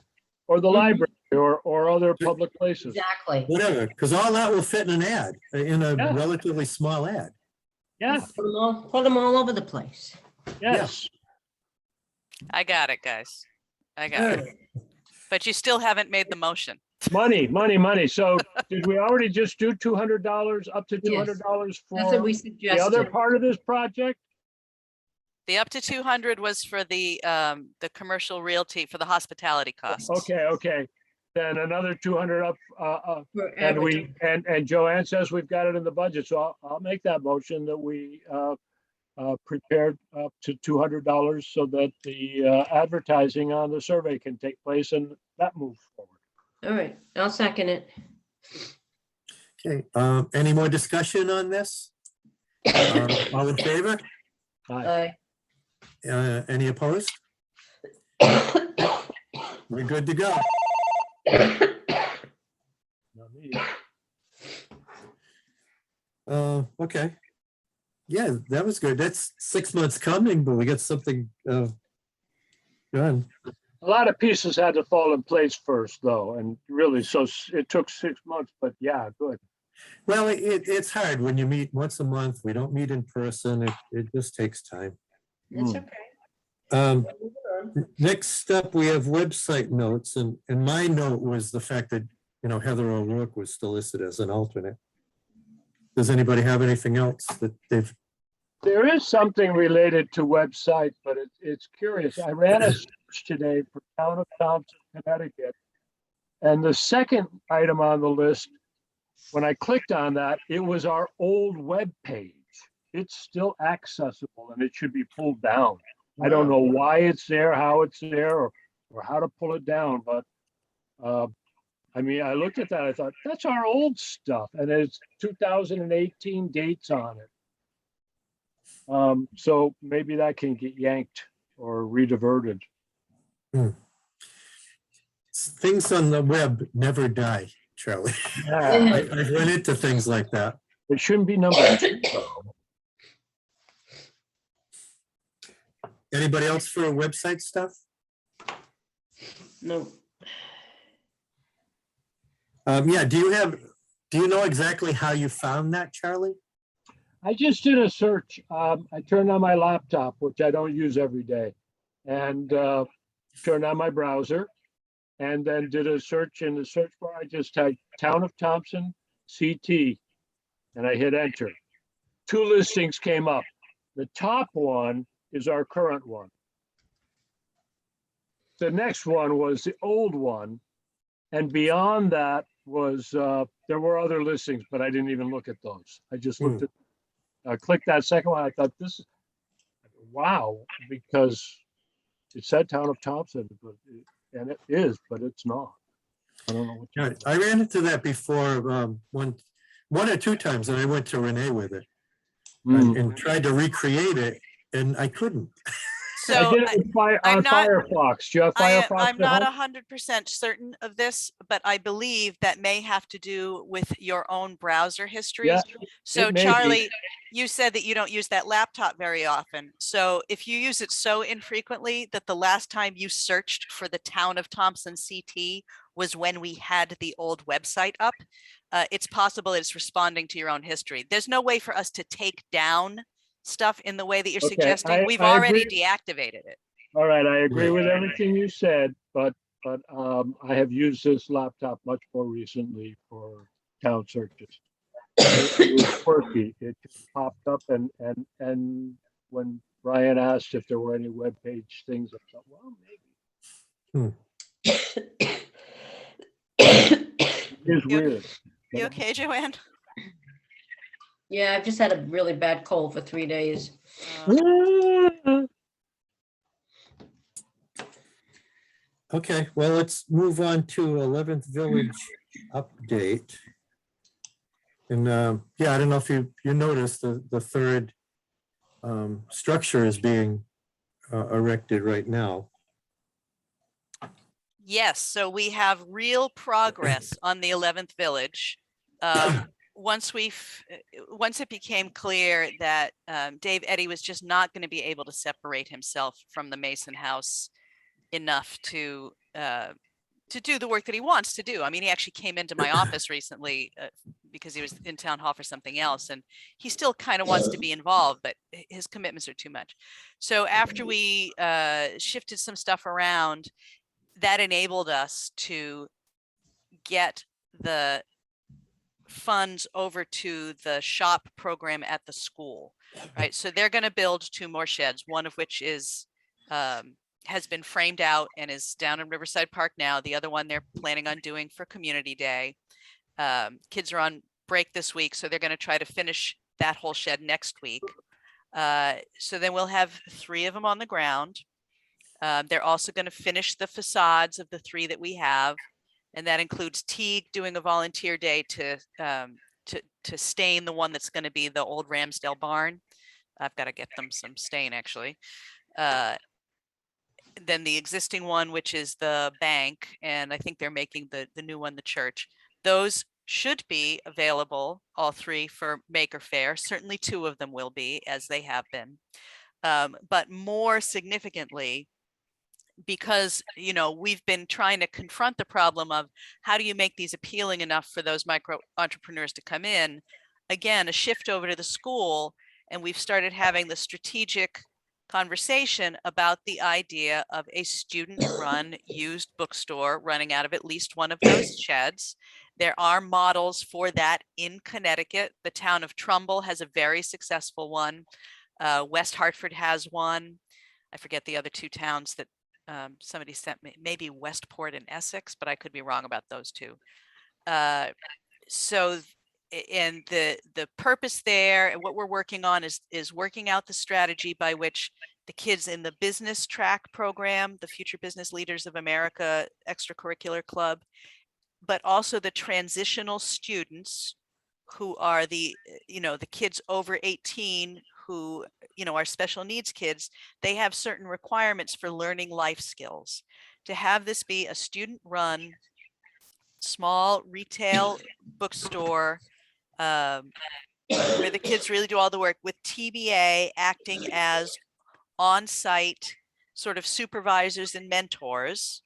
or the Mhm. library or other public places. Exactly. whatever, because all that will fit in an ad, in a Yeah. relatively small ad. Yeah, Put them all over the place. yes. I got it, guys. I got it. But you still haven't made the motion. Money. So did we already just do $200, up to Yes. $200 That's what for we the other suggested. part of this project? The up to 200 was for the commercial realty for the hospitality costs. Okay. Then another 200 up, For and advertising. and Joanne says we've got it in the budget, so I'll make that motion that we prepared up to $200 so that the advertising on the survey can take place and that moves forward. All right, I'll second it. Okay, any more discussion on this? All in favor? Aye. Any opposed? We're good to go. Not me. Okay. Yeah, that was good. That's 6 months coming, but we got something done. A lot of pieces had to fall in place first, though, and really, so it took 6 months, but yeah, good. Well, it's hard when you meet once a month. We don't meet in person. It just takes time. It's Hmm. okay. Next up, we have website notes, and my note was the fact that, Heather O'Rourke was still listed as an alternate. Does anybody have anything else that they've, There is something related to website, but it's curious. I ran a search today for Town of Thompson, Connecticut. And the second item on the list, when I clicked on that, it was our old web page. It's still accessible and it should be pulled down. I don't know why it's there, how it's there, or how to pull it down, but I mean, I looked at that, I thought, that's our old stuff, and it's 2018 dates on it. So maybe that can get yanked or rediverted. things on the web never die, Charlie. Yeah, I've run into things like that. it shouldn't be number 2. Anybody else for website stuff? No, Yeah, do you know exactly how you found that, Charlie? I just did a search. I turned on my laptop, which I don't use every day, and turned on my browser, and then did a search in the search bar. I just typed Town of Thompson, CT, and I hit enter. 2 listings came up. The top one is our current one. The next one was the old one, and beyond that was there were other listings, but I didn't even look at those. I just looked at. I clicked that second one. I thought, this is wow, because it said Town of Thompson, and it is, but it's not. I don't know what. Yeah, I ran into that before one or two times, and I went to Renee with it and tried to recreate it, and I couldn't. I So did it with I'm on not- Firefox. Do you have Firefox? I'm at not home? 100% certain of this, but I believe that may have to do with your own browser history. Yeah, So it may be. Charlie, you said that you don't use that laptop very often. So if you use it so infrequently that the last time you searched for the Town of Thompson CT was when we had the old website up, it's possible it's responding to your own history. There's no way for us to take down stuff in the way that you're Okay, suggesting. We've I already agree. deactivated it. All right, I agree Yeah. with everything you said, but I have used this laptop much more recently for town searches. It was quirky. It just popped up, and when Brian asked if there were any web page things, I thought, well, maybe. is weird. You okay, Joanne? Yeah, I've just had a really bad cold for 3 days. Okay, well, let's move on to 11th Village update. And yeah, I don't know if you noticed the third structure is being erected right now. Yes, so we have real progress on the 11th Village. Once it became clear that Dave Eddy was just not going to be able to separate himself from the Mason House enough to do the work that he wants to do. I mean, he actually came into my office recently because he was in town hall for something else, and he still kind of wants to be involved, but his commitments are too much. So after we shifted some stuff around, that enabled us to get the funds over to the shop program at the school, right? So they're going to build 2 more sheds, one of which is has been framed out and is down in Riverside Park now. The other one they're planning on doing for Community Day. Kids are on break this week, so they're going to try to finish that whole shed next week. So then we'll have 3 of them on the ground. They're also going to finish the facades of the 3 that we have, and that includes Teague doing a volunteer day to stain the one that's going to be the old Ramsdale barn. I've got to get them some stain actually. Then the existing one, which is the bank, and I think they're making the new one the church. Those should be available, all 3, for Maker Faire. Certainly 2 of them will be, as they have been. But more significantly, because we've been trying to confront the problem of how do you make these appealing enough for those micro entrepreneurs to come in. Again, a shift over to the school, and we've started having the strategic conversation about the idea of a student-run used bookstore running out of at least one of those sheds. There are models for that in Connecticut. The town of Trumbull has a very successful one. West Hartford has one. I forget the other 2 towns that somebody sent me, maybe Westport and Essex, but I could be wrong about those 2. So, and the purpose there and what we're working on is working out the strategy by which the kids in the business track program, the Future Business Leaders of America extracurricular club, but also the transitional students who are the kids over 18 who are special needs kids. They have certain requirements for learning life skills. To have this be a student-run small retail bookstore where the kids really do all the work, with TBA acting as on-site sort of supervisors and mentors,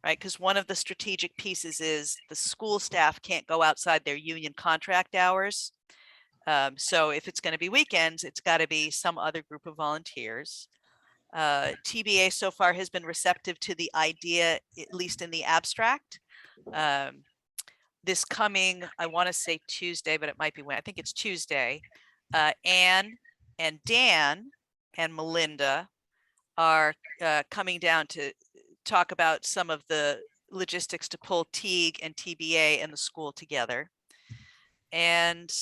right? Because one of the strategic pieces is the school staff can't go outside their union contract hours. So if it's going to be weekends, it's got to be some other group of volunteers. TBA so far has been receptive to the idea, at least in the abstract. This coming, I want to say Tuesday, but it might be when, I think it's Tuesday. Anne and Dan and Melinda are coming down to talk about some of the logistics to pull Teague and TBA and the school together. And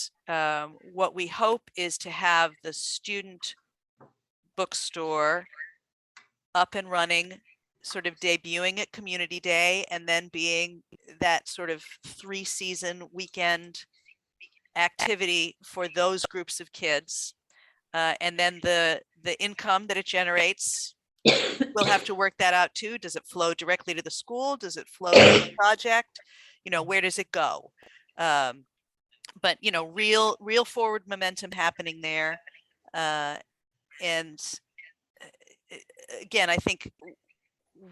what we hope is to have the student bookstore up and running, sort of debuting at Community Day, and then being that sort of 3-season weekend activity for those groups of kids. And then the income that it generates, we'll have to work that out too. Does it flow directly to the school? Does it flow to the project? Where does it go? But real forward momentum happening there. And again, I think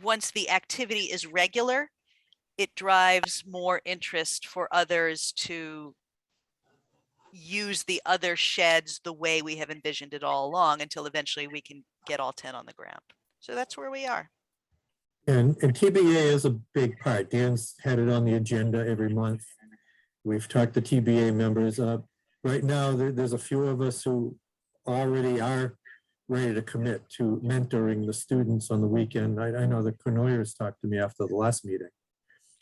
once the activity is regular, it drives more interest for others to use the other sheds the way we have envisioned it all along, until eventually we can get all 10 on the ground. So that's where we are. And TBA is a big part. Dan's had it on the agenda every month. We've talked to TBA members. Right now, there's a few of us who already are ready to commit to mentoring the students on the weekend. I know the Cournoyers talked to me after the last meeting.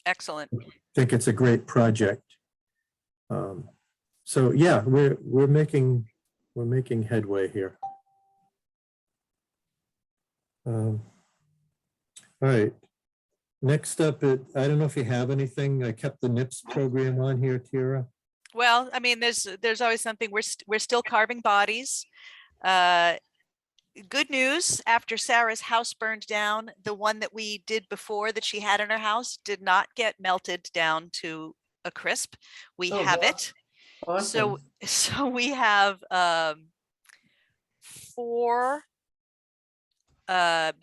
Excellent. think it's a great project. So yeah, we're making headway here. All right. Next up, I don't know if you have anything. I kept the NIPS program on here, Tira. Well, I mean, there's always something. We're still carving bodies. Good news, after Sarah's house burned down, the one that we did before that she had in her house did not get melted down to a crisp. We Oh, have wow. it. Awesome. So we have 4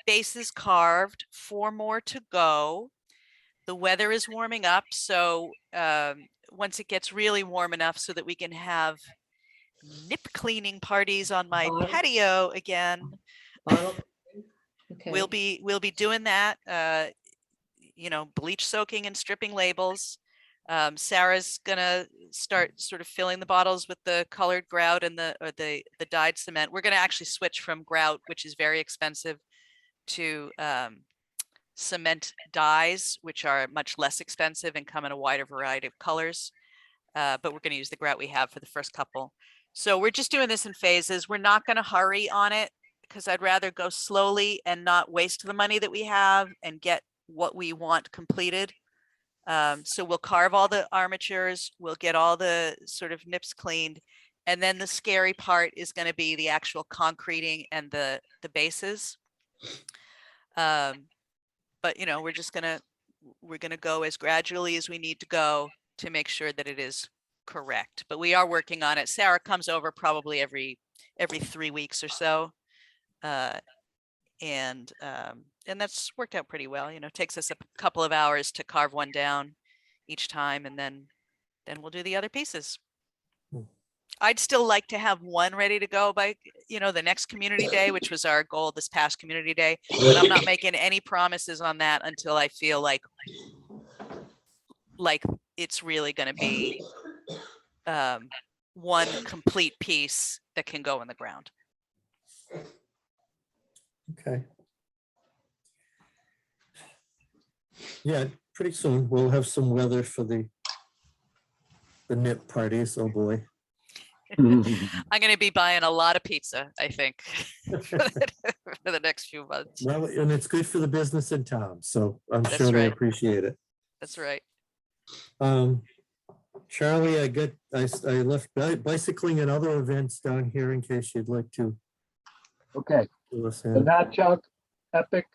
bases carved, 4 more to go. The weather is warming up, so once it gets really warm enough so that we can have nip cleaning parties on my Bottle- patio again, bottle- Okay. we'll be doing that. Bleach soaking and stripping labels. Sarah's gonna start sort of filling the bottles with the colored grout and the dyed cement. We're gonna actually switch from grout, which is very expensive, to cement dyes, which are much less expensive and come in a wider variety of colors. But we're going to use the grout we have for the first couple. So we're just doing this in phases. We're not going to hurry on it because I'd rather go slowly and not waste the money that we have and get what we want completed. So we'll carve all the armatures, we'll get all the sort of nips cleaned, and then the scary part is going to be the actual concreting and the bases. But we're gonna go as gradually as we need to go to make sure that it is correct. But we are working on it. Sarah comes over probably every 3 weeks or so, and that's worked out pretty well. It takes us a couple of hours to carve one down each time, and then we'll do the other pieces. I'd still like to have one ready to go by, the next community day, which was our goal this past community day. But I'm not making any promises on that until I feel like it's really going to be one complete piece that can go in the ground. Okay. Yeah, pretty soon we'll have some weather for the nip parties. Oh boy. I'm going to be buying a lot of pizza, I think, for the next few months. Well, and it's good for the business in town, so I'm That's sure they right. appreciate it. That's right. Charlie, I left bicycling and other events down here in case you'd like to Okay, fill us the in. Nat Epic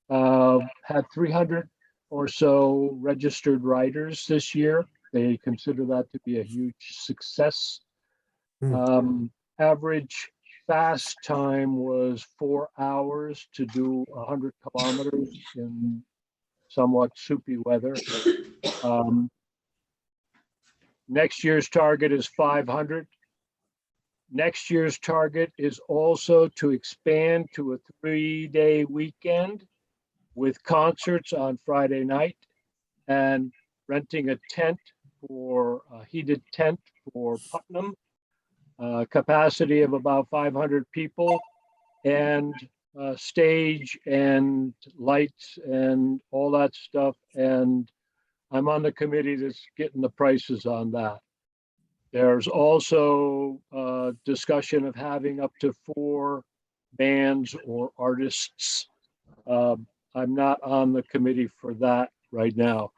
had 300 or so registered riders this year. They consider that to be a huge success. Average fast time was 4 hours to do 100 kilometers in somewhat soupy weather. Next year's target is 500. Next year's target is also to expand to a 3-day weekend with concerts on Friday night and renting a heated tent for Putnam. Capacity of about 500 people, and stage and lights and all that stuff. And I'm on the committee that's getting the prices on that. There's also discussion of having up to 4 bands or artists. I'm not on the committee for that right now.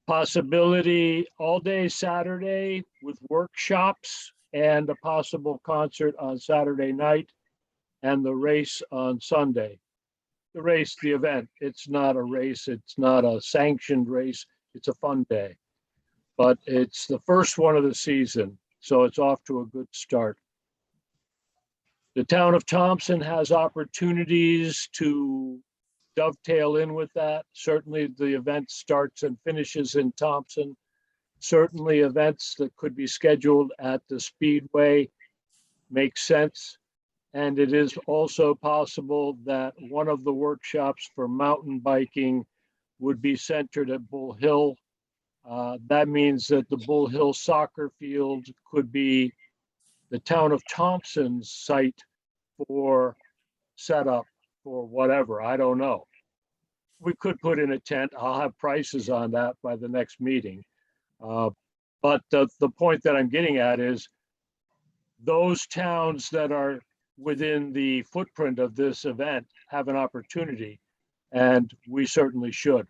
Possibility all day Saturday with workshops and a possible concert on Saturday night and the race on Sunday. The event, it's not a race, it's not a sanctioned race, it's a fun day. But it's the first one of the season, so it's off to a good start. The town of Thompson has opportunities to dovetail in with that. Certainly the event starts and finishes in Thompson. Certainly events that could be scheduled at the Speedway make sense. And it is also possible that one of the workshops for mountain biking would be centered at Bull Hill. That means that the Bull Hill soccer field could be the town of Thompson's site for setup or whatever, I don't know. we could put in a tent. I'll have prices on that by the next meeting. But the point that I'm getting at is those towns that are within the footprint of this event have an opportunity, and we certainly should.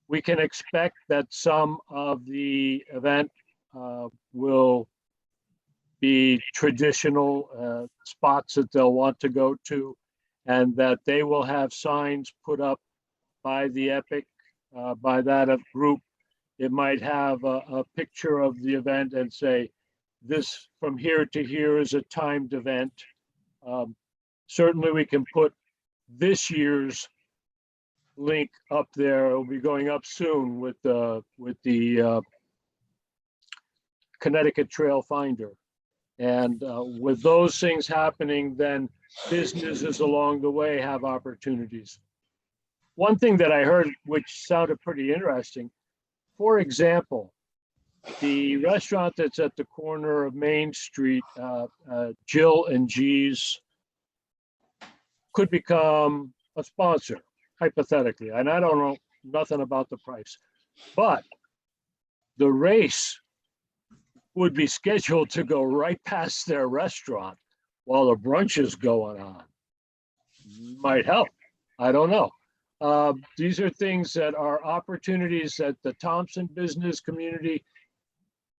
We can expect that some of the event will be traditional spots that they'll want to go to, and that they will have signs put up by the Epic, by that group. It might have a picture of the event and say, this from here to here is a timed event. Certainly we can put this year's link up there. It'll be going up soon with the Connecticut Trail Finder. And with those things happening, then businesses along the way have opportunities. One thing that I heard, which sounded pretty interesting, for example, the restaurant that's at the corner of Main Street, Jill and G's, could become a sponsor, hypothetically. And I don't know nothing about the price, but the race would be scheduled to go right past their restaurant while the brunch is going on. Might help. I don't know. These are things that are opportunities that the Thompson business community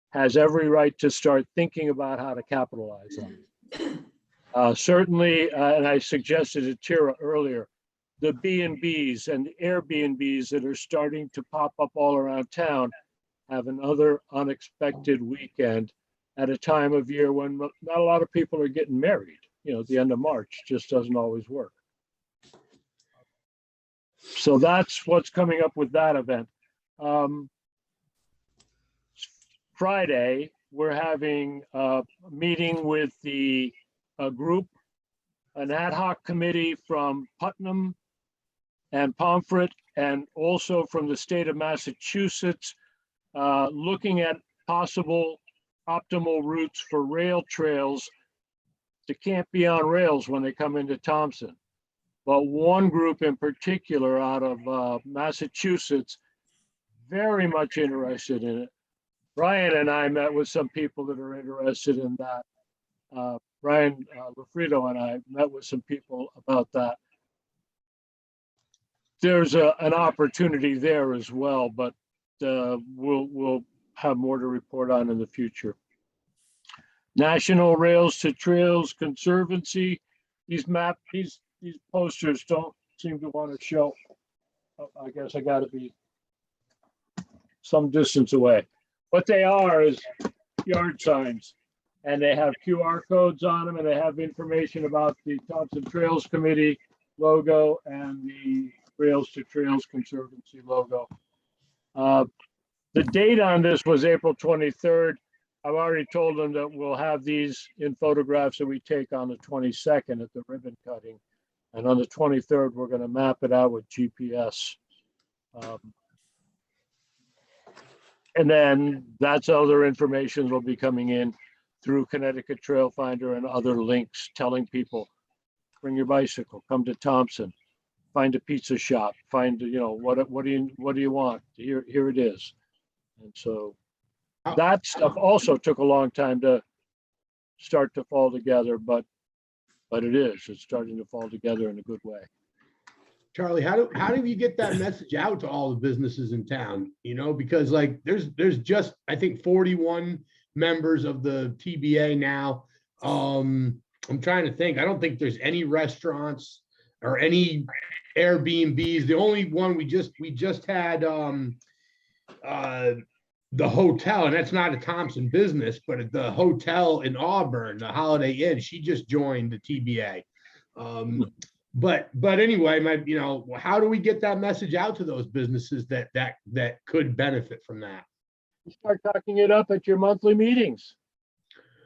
has every right to start thinking about how to capitalize on. Certainly, and I suggested to Tira earlier, the B&Bs and the Airbnbs that are starting to pop up all around town have another unexpected weekend at a time of year when not a lot of people are getting married. You know, at the end of March just doesn't always work. So that's what's coming up with that event. Friday, we're having a meeting with the group, an ad hoc committee from Putnam and Pomfret, and also from the state of Massachusetts, looking at possible optimal routes for rail trails that can't be on rails when they come into Thompson. But one group in particular out of Massachusetts, very much interested in it. Brian and I met with some people that are interested in that. Brian Lafredo and I met with some people about that. There's an opportunity there as well, but we'll have more to report on in the future. National Rails to Trails Conservancy. These posters don't seem to want to show. I guess I got to be some distance away. What they are is yard signs, and they have QR codes on them, and they have information about the Thompson Trails Committee logo and the Rails to Trails Conservancy logo. The date on this was April 23rd. I've already told them that we'll have these in photographs that we take on the 22nd at the ribbon cutting. And on the 23rd, we're going to map it out with GPS. And then that's other information that'll be coming in through Connecticut Trail Finder and other links telling people, bring your bicycle, come to Thompson, find a pizza shop, find, you know, what do you want? Here it is. And so that stuff also took a long time to start to fall together, but it's starting to fall together in a good way. Charlie, how do you get that message out to all the businesses in town? You know, because like there's just, I think 41 members of the TBA now. I'm trying to think. I don't think there's any restaurants or any Airbnbs. The only one we just had the hotel, and that's not a Thompson business, but at the hotel in Auburn, the Holiday Inn, she just joined the TBA. But anyway, how do we get that message out to those businesses that could benefit from that? You start talking it up at your monthly meetings.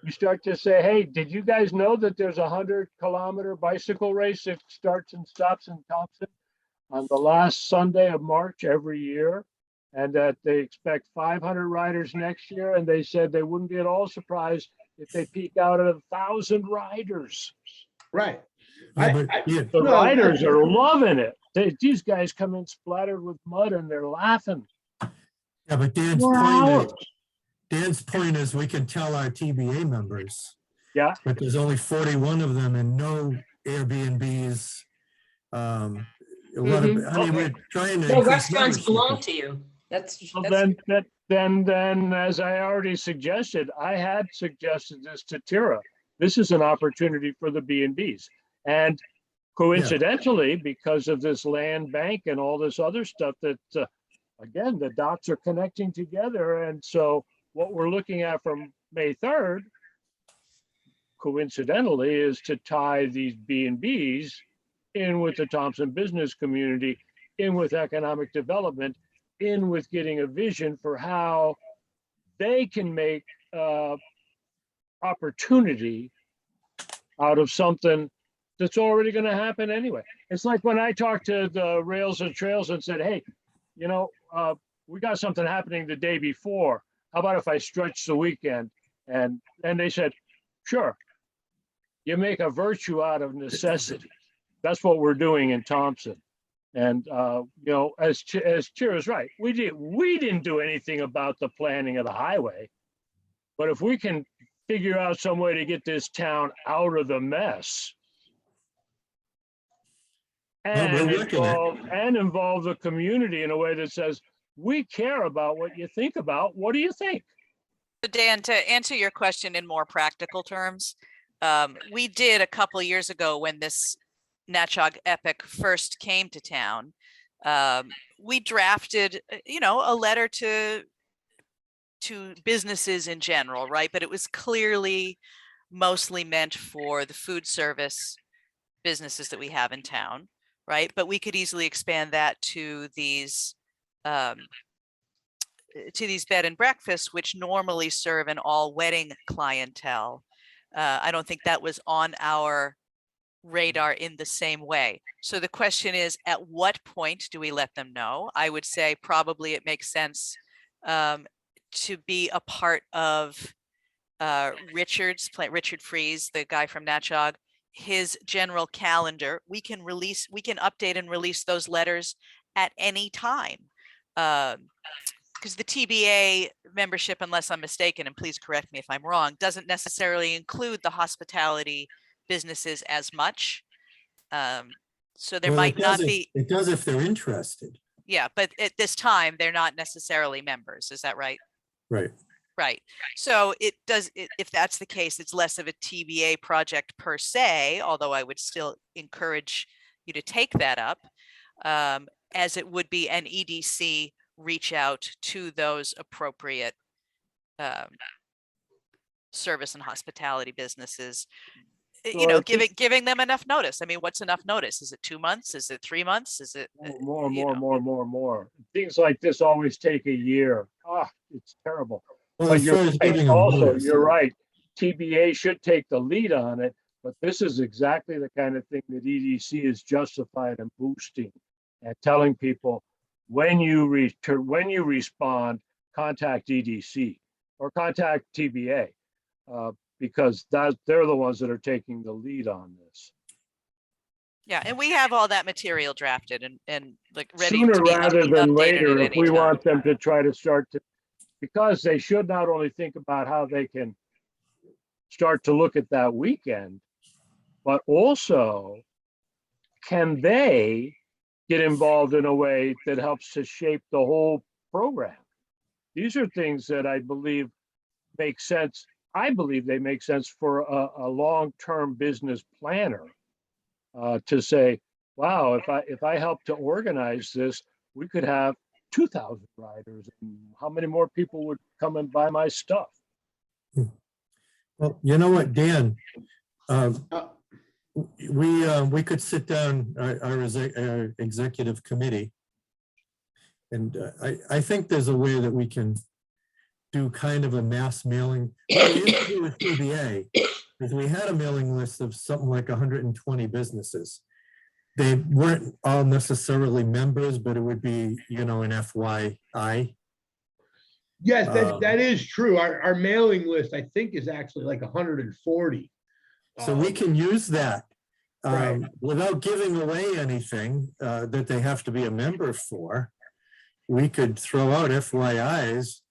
You start to say, hey, did you guys know that there's a 100-kilometer bicycle race that starts and stops in Thompson on the last Sunday of March every year? And that they expect 500 riders next year. And they said they wouldn't be at all surprised if they peak out at 1,000 riders. Right. Yeah, but, yeah, The No, riders are loving it. These guys come in splattered with mud and they're laughing. yeah, but 4 hours. Dan's point is we can tell our TBA members, Yeah, but there's only 41 of them and no Airbnbs. A lot of, I mean, we're trying to. No increase restaurants membership. belong to you. so That's then, as I already suggested, I had suggested this to Tira. This is an opportunity for the B&Bs. And coincidentally, because of this land bank and all this other stuff that, again, the dots are connecting together. And so what we're looking at from May 3rd, coincidentally, is to tie these B&Bs in with the Thompson business community, in with economic development, in with getting a vision for how they can make opportunity out of something that's already going to happen anyway. It's like when I talked to the Rails and Trails and said, hey, you know, we got something happening the day before. How about if I stretch the weekend? And they said, sure. You make a virtue out of necessity. That's what we're doing in Thompson. And you know, as Tira's right, we didn't do anything about the planning of the highway. But if we can figure out some way to get this town out of the mess Well, we're working it. and involve the community in a way that says, we care about what you think about. What do you think? So Dan, to answer your question in more practical terms, we did a couple of years ago when this Natchog Epic first came to town. We drafted, you know, a letter to businesses in general, right? But it was clearly mostly meant for the food service businesses that we have in town, right? But we could easily expand that to these bed and breakfasts, which normally serve an all wedding clientele. I don't think that was on our radar in the same way. So the question is, at what point do we let them know? I would say probably it makes sense to be a part of Richard Freeze, the guy from Natchog, his general calendar. We can update and release those letters at any time. Because the TBA membership, unless I'm mistaken, and please correct me if I'm wrong, doesn't necessarily include the hospitality businesses as much. So there Well, might not be. It does if they're interested. Yeah, but at this time, they're not necessarily members. Is that right? Right. Right. So it does, if that's the case, it's less of a TBA project per se, although I would still encourage you to take that up, as it would be an EDC reach out to those appropriate service and hospitality businesses. You know, giving them enough notice. I mean, what's enough notice? Is it 2 months? Is it 3 months? Is it More. Things like this always take a year. It's terrible. Well, But as far as getting them also, noticed, you're right. TBA should take the lead on it, but this is exactly the kind of thing that EDC is justified and boosting and telling people when you respond, contact EDC or contact TBA, because they're the ones that are taking the lead on this. Yeah, and we have all that material drafted and like ready Sooner to be rather than updated later, at if any we time. want them to try to start to, because they should not only think about how they can start to look at that weekend, but also can they get involved in a way that helps to shape the whole program? These are things that I believe make sense. I believe they make sense for a long-term business planner to say, wow, if I help to organize this, we could have 2,000 riders. And how many more people would come and buy my stuff? well, you know what, Dan? We could sit down, our executive committee. And I think there's a way that we can do kind of a mass mailing. What we used to do with TBA is we had a mailing list of something like 120 businesses. They weren't all necessarily members, but it would be, you know, an FYI. Yes, that is true. Our mailing list, I think, is actually like 140. So we can use that Right. Without giving away anything that they have to be a member for, we could throw out FYIs,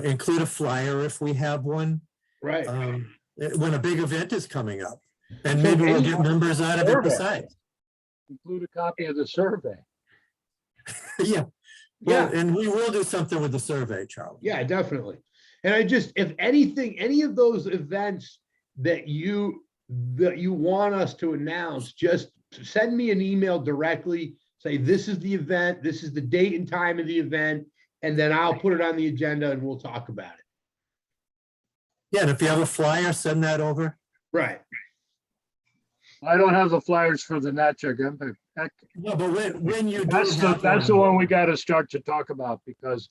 include a flyer if we have one, Right. when a big event is coming up. And So maybe we'll any- get members out of it Survey. besides. Include a copy of the survey. Yeah, Yeah. well, and we will do something with the survey, Charlie. Yeah, definitely. And I just, if anything, any of those events that you want us to announce, just send me an email directly. Say, this is the event, this is the date and time of the event, and then I'll put it on the agenda and we'll talk about it. Yeah, and if you have a flyer, send that over. Right. I don't have the flyers for the Natchug Epic. No, but when you do That's the one we got to start to talk about, because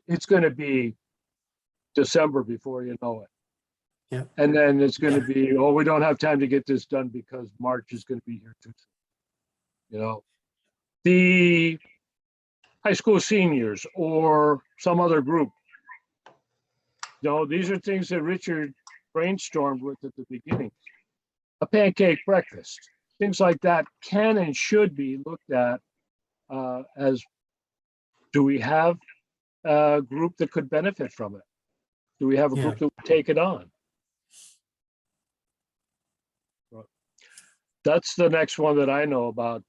it's going to be December before you know it. Yeah. And then it's going to be, oh, we don't have time to get this done because March is going to be here too soon. You know, the high school seniors or some other group. You know, these are things that Richard brainstormed with at the beginning. A pancake breakfast, things like that can and should be looked at as, do we have a group that could benefit from it? Do we have a group that would take it on? That's the next one that I know about.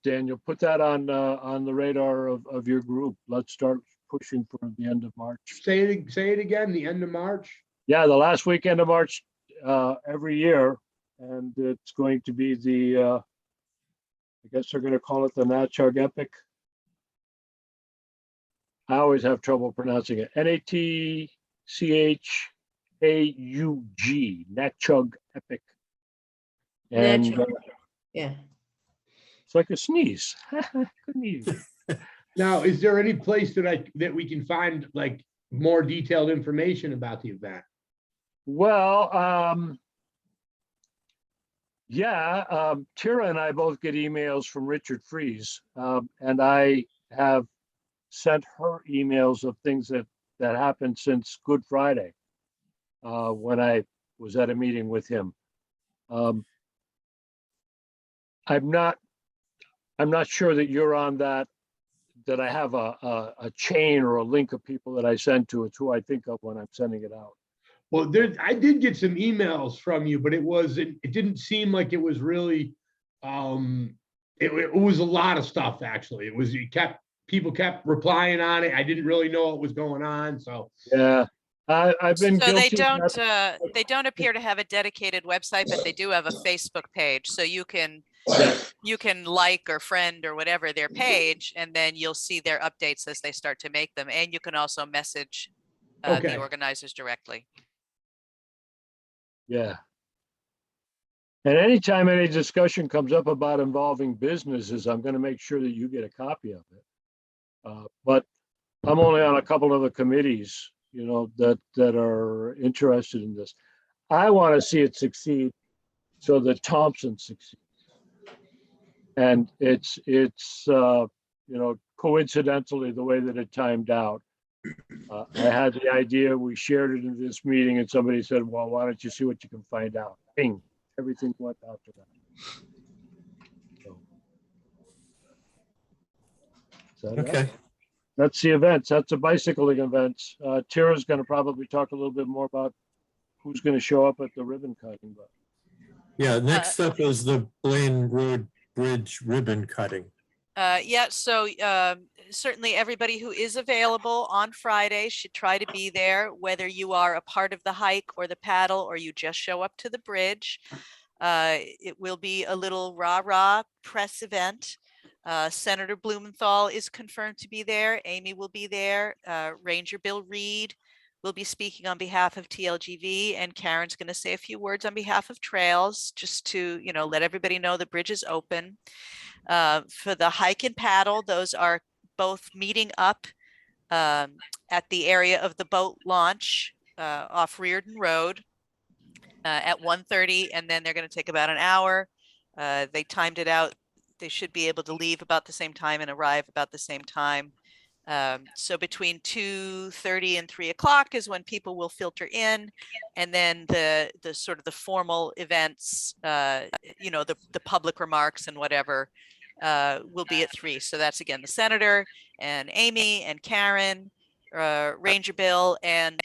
Daniel, put that on the radar of your group. Let's start pushing for the end of March. Say it again, the end of March. Yeah, the last weekend of March every year. And it's going to be the, I guess they're going to call it the Natchug Epic. I always have trouble pronouncing it. Natchaug, Natchug Epic. And Natchug. Yeah. it's like a sneeze. Couldn't even. Now, is there any place that we can find like more detailed information about the event? Well, yeah, Tira and I both get emails from Richard Fries, and I have sent her emails of things that happened since Good Friday, when I was at a meeting with him. I'm not sure that you're on that I have a chain or a link of people that I send to. It's who I think of when I'm sending it out. Well, I did get some emails from you, but it didn't seem like it was really, it was a lot of stuff, actually. It was, people kept replying on it. I didn't really know what was going on, so. Yeah, I've been So guilty. they don't appear to have a dedicated website, but they do have a Facebook page. So you can like or friend or whatever their page, and then you'll see their updates as they start to make them. And you can also message Okay. the organizers directly. Yeah. And anytime any discussion comes up about involving businesses, I'm going to make sure that you get a copy of it. But I'm only on a couple of the committees, you know, that are interested in this. I want to see it succeed so that Thompson succeeds. And it's you know, coincidentally, the way that it timed out. I had the idea, we shared it in this meeting, and somebody said, well, why don't you see what you can find out? Bing, everything went out to that. So, Okay. that's the events. That's the bicycling events. Tira's going to probably talk a little bit more about who's going to show up at the ribbon cutting. But Yeah, next up is the Blaine Road Bridge ribbon cutting. Yeah, so certainly everybody who is available on Friday should try to be there, whether you are a part of the hike or the paddle, or you just show up to the bridge. It will be a little rah-rah press event. Senator Blumenthal is confirmed to be there. Amy will be there. Ranger Bill Reed will be speaking on behalf of TLGV, and Karen's going to say a few words on behalf of Trails, just to, you know, let everybody know the bridge is open. For the hike and paddle, those are both meeting up at the area of the boat launch off Reardon Road at 1:30, and then they're going to take about an hour. They timed it out. They should be able to leave about the same time and arrive about the same time. So between 2:30 and 3 o'clock is when people will filter in. And then the sort of the formal events, you know, the public remarks and whatever will be at 3. So that's again, the senator and Amy and Karen, Ranger Bill, and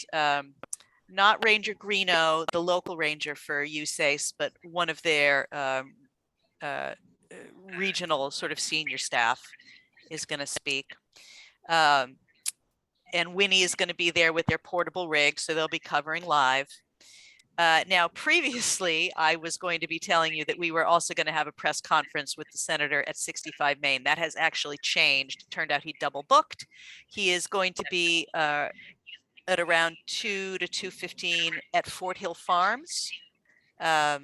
not Ranger Greeno, the local ranger for USACE, but one of their regional sort of senior staff is going to speak. And Winnie is going to be there with their portable rig, so they'll be covering live. Now, previously, I was going to be telling you that we were also going to have a press conference with the senator at 65 Main. That has actually changed. It turned out he double booked. He is going to be at around 2 to 2:15 at Fort Hill Farms. I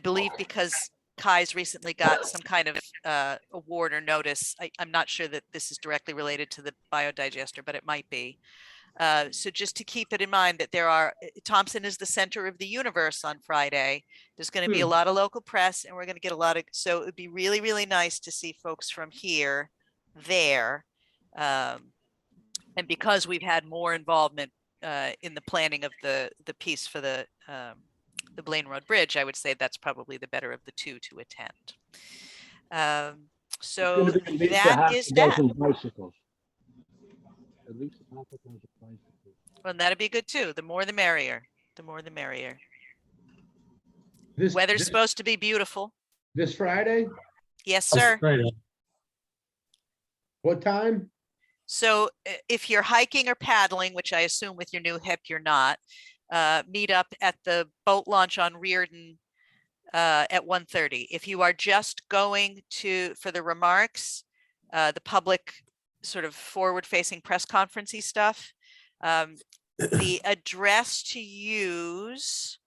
believe because Kai's recently got some kind of award or notice. I'm not sure that this is directly related to the biodigester, but it might be. So just to keep it in mind that there are, Thompson is the center of the universe on Friday. There's going to be a lot of local press, and we're going to get a lot of, so it would be really, really nice to see folks from here there. And because we've had more involvement in the planning of the piece for the Blaine Road Bridge, I would say that's probably the better of the two to attend. So that is that. Bicycles. At least a half a dozen bicycles. Well, that'd be good too. The more the merrier. The more the merrier. This, Weather's this, supposed to be beautiful. this Friday, Yes, sir. what time? So if you're hiking or paddling, which I assume with your new hip you're not, meet up at the boat launch on Reardon at 1:30. If you are just going for the remarks, the public sort of forward-facing press conference-y stuff, the address to use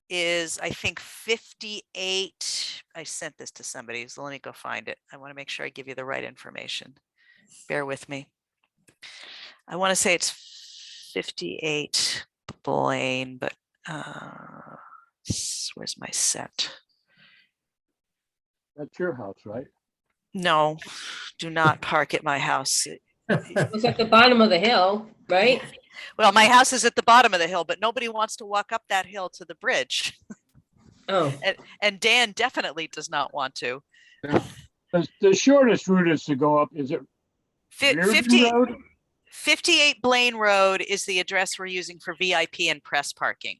is, I think, 58. I sent this to somebody, so let me go find it. I want to make sure I give you the right information. Bear with me. I want to say it's 58 Blaine, but where's my set? That's your house, right? No, do not park at my house. It's at the bottom of the hill, right? Well, my house is at the bottom of the hill, but nobody wants to walk up that hill to the bridge. Oh, And Dan definitely does not want to. The shortest route is to go up, is it Reardon 50, Road? 58 Blaine Road is the address we're using for VIP and press parking,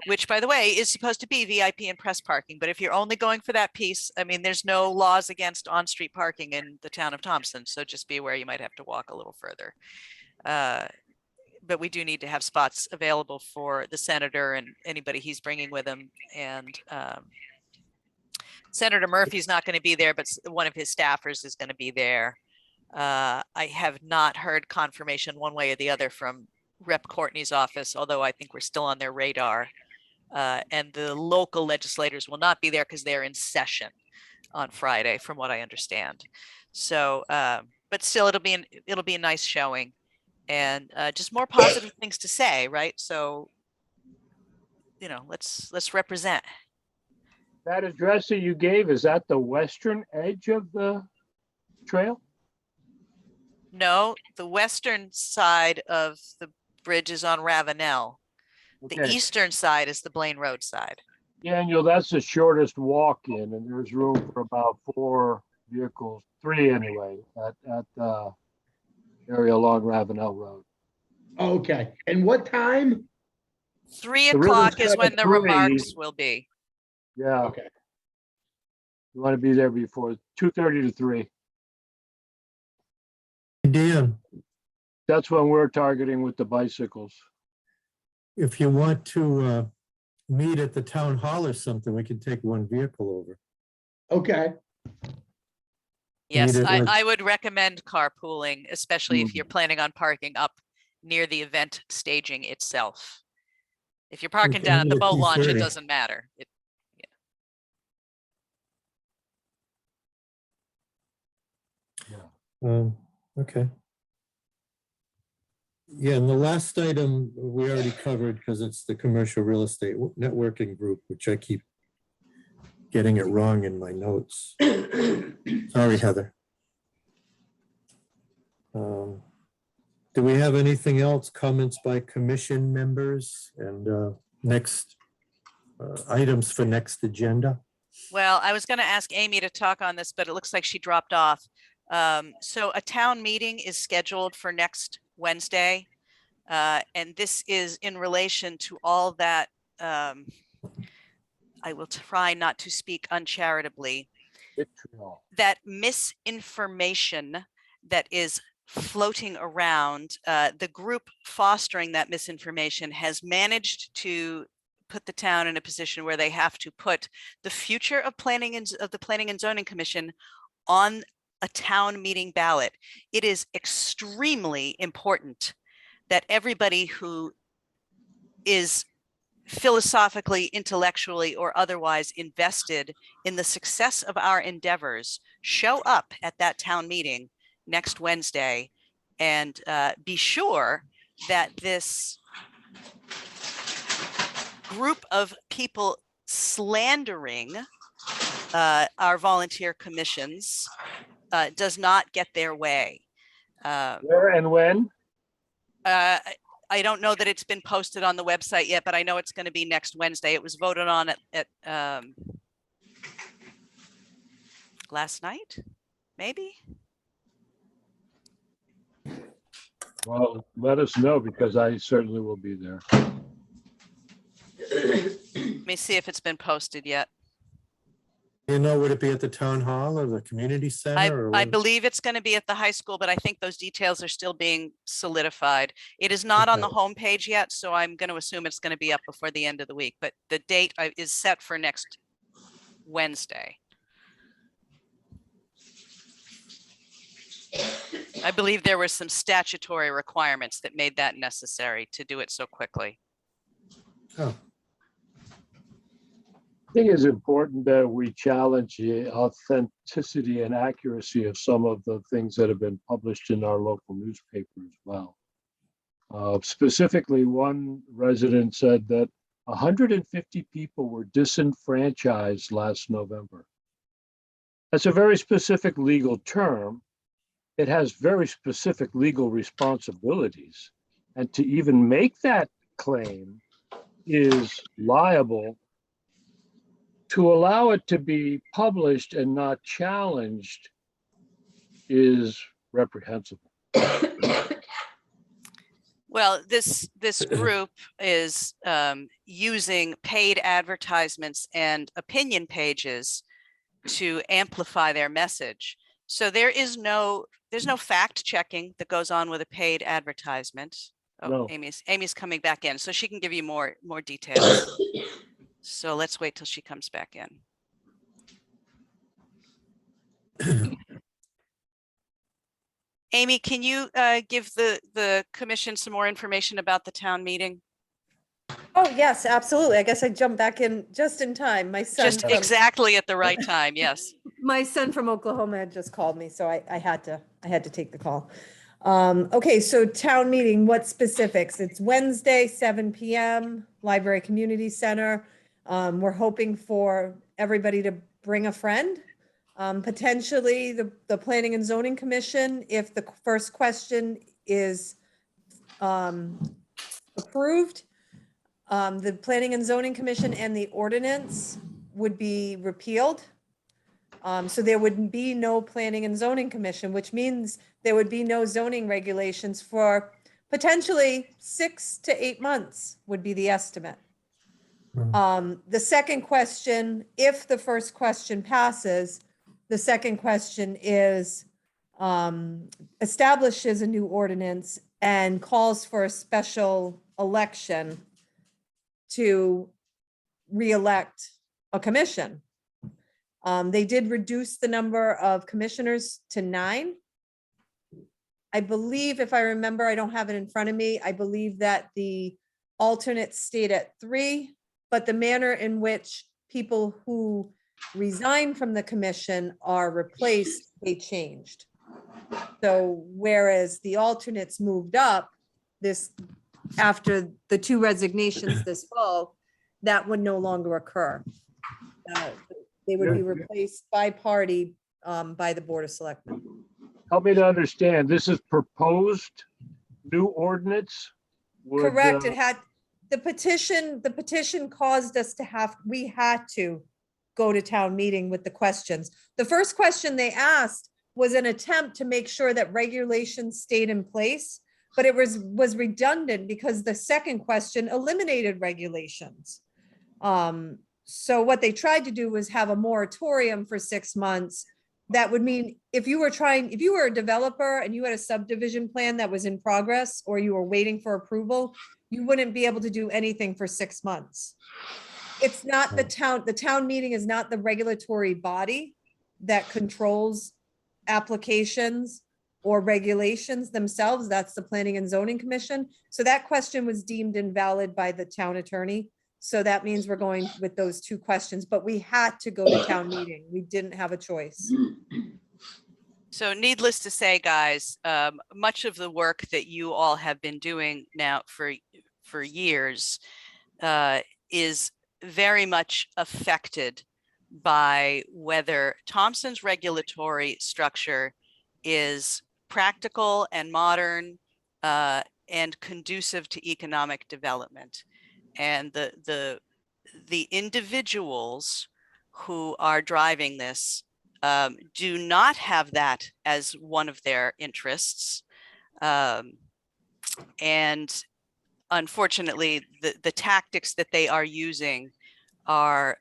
which, by the way, is supposed to be VIP and press parking. But if you're only going for that piece, I mean, there's no laws against on-street parking in the town of Thompson. So just be aware you might have to walk a little further. But we do need to have spots available for the senator and anybody he's bringing with him. And Senator Murphy's not going to be there, but one of his staffers is going to be there. I have not heard confirmation one way or the other from Rep. Courtney's office, although I think we're still on their radar. And the local legislators will not be there because they're in session on Friday, from what I understand. So, but still, it'll be a nice showing, and just more positive things to say, right? So, you know, let's represent. That address that you gave, is that the western edge of the trail? No, the western side of the bridge is on Ravenel. The Okay. eastern side is the Blaine Road side. Daniel, that's the shortest walk in, and there's room for about 4 vehicles, 3 anyway, at area along Ravenel Road. Okay, and what time? 3 The river's o'clock is set when at the 3. remarks will be. Yeah, Okay, you want to be there before 2:30 to 3. Dan, That's when we're targeting with the bicycles. if you want to meet at the town hall or something, we can take one vehicle over. okay, Yes, Need it like- I would recommend carpooling, especially if Mm. you're planning on parking up near the event staging itself. If you're parking Okay, down at the at boat launch, it 2:30. doesn't matter. Okay. Yeah, and the last item we already covered because it's the commercial real estate networking group, which I keep getting it wrong in my notes. Sorry, Heather. Do we have anything else? Comments by commission members and next items for next agenda? Well, I was going to ask Amy to talk on this, but it looks like she dropped off. So a town meeting is scheduled for next Wednesday. And this is in relation to all that, I will try not to speak uncharitably, Vitriol. that misinformation that is floating around. The group fostering that misinformation has managed to put the town in a position where they have to put the future of the Planning and Zoning Commission on a town meeting ballot. It is extremely important that everybody who is philosophically, intellectually, or otherwise invested in the success of our endeavors show up at that town meeting next Wednesday and be sure that this group of people slandering our volunteer commissions does not get their way. Where and when? I don't know that it's been posted on the website yet, but I know it's going to be next Wednesday. It was voted on at last night, maybe. Well, let us know because I certainly will be there. Let me see if it's been posted yet. You know, would it be at the town hall or the community center? Or I what? believe it's going to be at the high school, but I think those details are still being solidified. It is not on the Okay. homepage yet, so I'm going to assume it's going to be up before the end of the week, but the date is set for next Wednesday. I believe there were some statutory requirements that made that necessary to do it so quickly. Oh, I think it's important that we challenge the authenticity and accuracy of some of the things that have been published in our local newspaper as well. Specifically, one resident said that 150 people were disenfranchised last November. That's a very specific legal term. It has very specific legal responsibilities. And to even make that claim is liable. To allow it to be published and not challenged is reprehensible. Well, this group is using paid advertisements and opinion pages to amplify their message. So there's no fact checking that goes on with a paid advertisement. Oh, No. Amy's coming back in, so she can give you more details. So let's wait till she comes back in. Amy, can you give the commission some more information about the town meeting? Oh, yes, absolutely. I guess I jumped back in just in time. My son, Just exactly at the right time, yes. my son from Oklahoma had just called me, so I had to take the call. Okay, so town meeting, what specifics? It's Wednesday, 7 p.m., Library Community Center. We're hoping for everybody to bring a friend. Potentially the Planning and Zoning Commission, if the first question is approved, the Planning and Zoning Commission and the ordinance would be repealed. So there would be no Planning and Zoning Commission, which means there would be no zoning regulations for potentially 6 to 8 months would be the estimate. The second question, if the first question passes, the second question is establishes a new ordinance and calls for a special election to re-elect a commission. They did reduce the number of commissioners to 9. I believe, if I remember, I don't have it in front of me, I believe that the alternates stayed at 3, but the manner in which people who resign from the commission are replaced, they changed. So whereas the alternates moved up this, after the 2 resignations this fall, that would no longer occur. They would be replaced by party by the Board of Selectmen. help me to understand, this is proposed new ordinance? Would, Correct, it had, the petition caused us to we had to go to town meeting with the questions. The first question they asked was an attempt to make sure that regulations stayed in place, but it was redundant because the second question eliminated regulations. So what they tried to do was have a moratorium for 6 months. That would mean if you were a developer and you had a subdivision plan that was in progress or you were waiting for approval, you wouldn't be able to do anything for 6 months. It's not the town meeting is not the regulatory body that controls applications or regulations themselves. That's the Planning and Zoning Commission. So that question was deemed invalid by the town attorney. So that means we're going with those 2 questions, but we had to go to town meeting. We didn't have a choice. So needless to say, guys, much of the work that you all have been doing now for years is very much affected by whether Thompson's regulatory structure is practical and modern and conducive to economic development. And the individuals who are driving this do not have that as one of their interests. And unfortunately, the tactics that they are using are,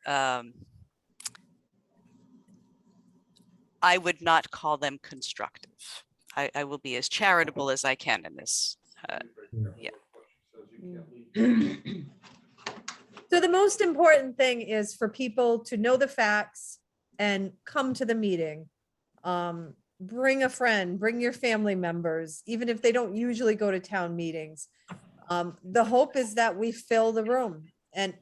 I would not call them constructive. I will be as charitable as I can in this. So the most important thing is for people to know the facts and come to the meeting. Bring a friend, bring your family members, even if they don't usually go to town meetings. The hope is that we fill the room. And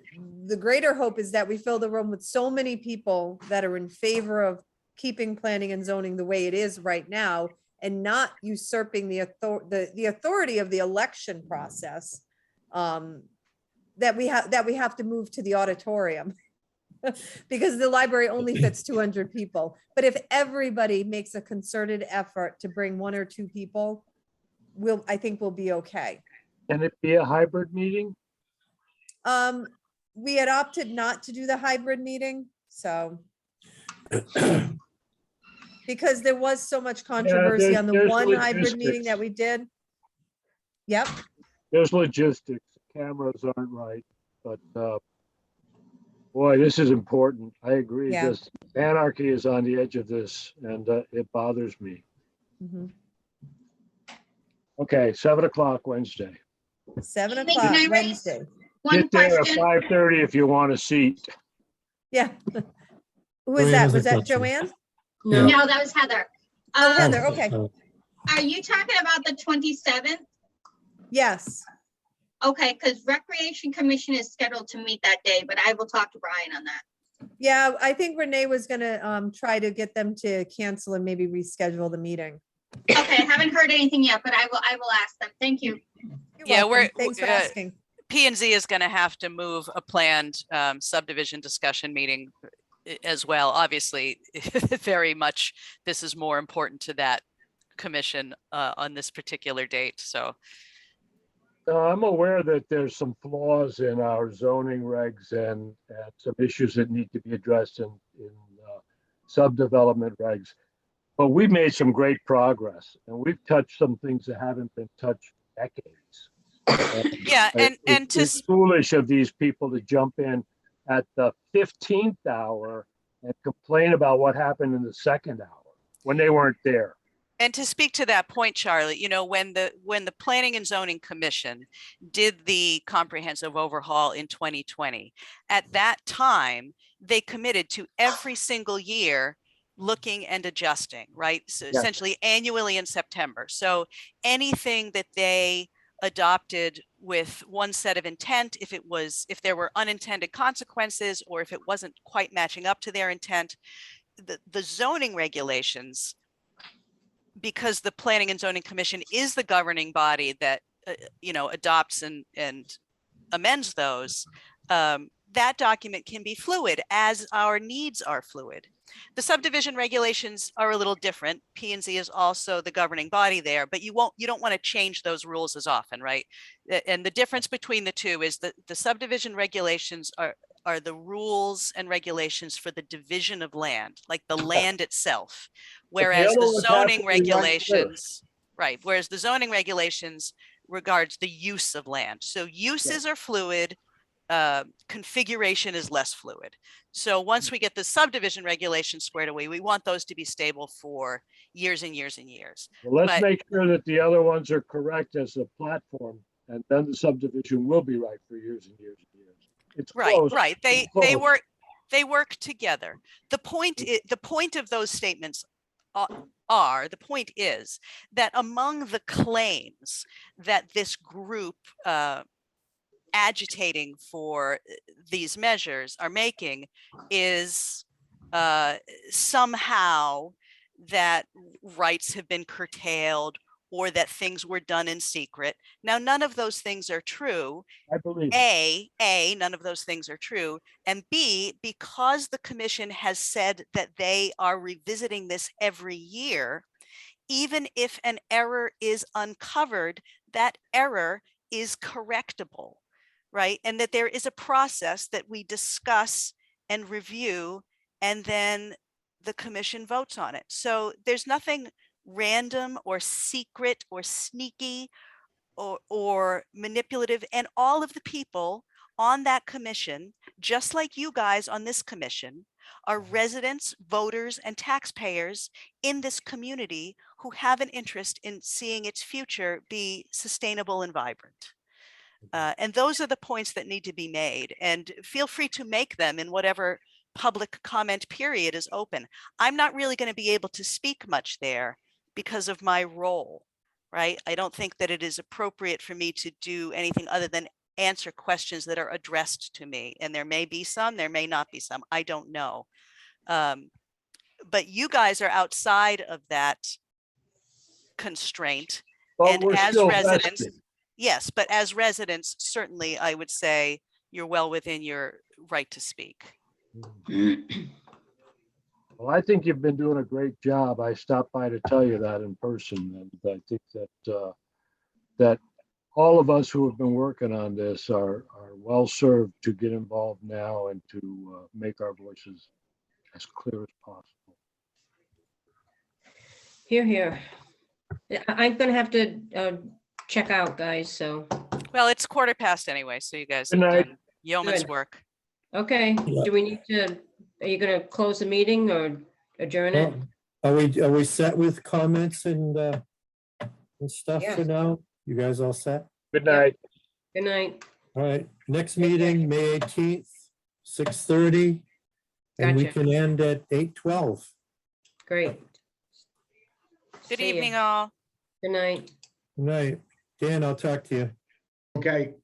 the greater hope is that we fill the room with so many people that are in favor of keeping planning and zoning the way it is right now and not usurping the authority of the election process. That we have to move to the auditorium because the library only fits 200 people. But if everybody makes a concerted effort to bring 1 or 2 people, I think we'll be okay. Can it be a hybrid meeting? We had opted not to do the hybrid meeting, so. Because there was so much controversy on the there's one hybrid meeting logistics. that we did. Yep. There's logistics, cameras aren't right, but boy, this is important. I agree. Yeah. This anarchy is on the edge of this and it bothers me. Mhm. Okay, 7 o'clock Wednesday. 7 Can I o'clock raise Wednesday. One Get there at question. 5:30 if you want a seat. Yeah. Who is Joanne that? has a Was that question. Joanne? Yeah. No, that was Heather. Oh, Um, Heather, okay. Are you talking about the 27th? Yes. Okay, because Recreation Commission is scheduled to meet that day, but I will talk to Brian on that. Yeah, I think Renee was gonna try to get them to cancel and maybe reschedule the meeting. Okay, I haven't heard anything yet, but I will ask them. Thank you. You're Yeah, welcome. Thanks for asking. P&Z is going to have to move a planned subdivision discussion meeting as well. Obviously, very much this is more important to that commission on this particular date. So I'm aware that there's some flaws in our zoning regs and some issues that need to be addressed in subdevelopment regs. But we've made some great progress and we've touched some things that haven't been touched in decades. yeah, and to It's foolish of these people to jump in at the 15th hour and complain about what happened in the 2nd hour when they weren't there. And to speak to that point, Charlie, you know, when the Planning and Zoning Commission did the comprehensive overhaul in 2020, at that time, they committed to every single year looking and adjusting, right? So Yes. essentially annually in September. So anything that they adopted with one set of intent, if there were unintended consequences, or if it wasn't quite matching up to their intent, the zoning regulations, because the Planning and Zoning Commission is the governing body that, you know, adopts and amends those, that document can be fluid as our needs are fluid. The subdivision regulations are a little different. P and Z is also the governing body there, but you don't want to change those rules as often, right? And the difference between the two is that the subdivision regulations are the rules and regulations for the division of land, like the land itself. Whereas other the ones have to zoning be right there. regulations, right, whereas the zoning regulations regards the use of land. So uses are fluid, configuration is less fluid. So once we get the subdivision regulations squared away, we want those to be stable for years and years and years. Well, let's But- make sure that the other ones are correct as a platform, and then the subdivision will be right for years and years and years. It's Right, close. right. They close. work together. The point of those statements the point is that among the claims that this group agitating for these measures are making is somehow that rights have been curtailed or that things were done in secret. Now, none of those things are true. I believe. None of those things are true. And B, because the commission has said that they are revisiting this every year, even if an error is uncovered, that error is correctable, right? And that there is a process that we discuss and review, and then the commission votes on it. So there's nothing random or secret or sneaky or manipulative, and all of the people on that commission, just like you guys on this commission, are residents, voters, and taxpayers in this community who have an interest in seeing its future be sustainable and vibrant. And those are the points that need to be made, and feel free to make them in whatever public comment period is open. I'm not really going to be able to speak much there because of my role, right? I don't think that it is appropriate for me to do anything other than answer questions that are addressed to me. And there may be some, there may not be some, I don't know. But you guys are outside of that constraint. But And we're as still residents, vested. yes, but as residents, certainly I would say you're well within your right to speak. Well, I think you've been doing a great job. I stopped by to tell you that in person, and I think that that all of us who have been working on this are well served to get involved now and to make our voices as clear as possible. Here, here. Yeah, I'm gonna have to check out, guys, so, Well, it's 1:15 anyway, so you guys Good have night. done yeoman's Good. work. okay. Yeah. Do we need to, are you gonna close the meeting or adjourn it? Are we set with comments and stuff Yeah. for now? You guys all set? Good night. Good night. All right, next meeting, May 18th, 6:30. And we Gotcha. can end at 8:12. Great. Good See ya. evening, all. Good night. Good night. Dan, I'll talk to you. Okay,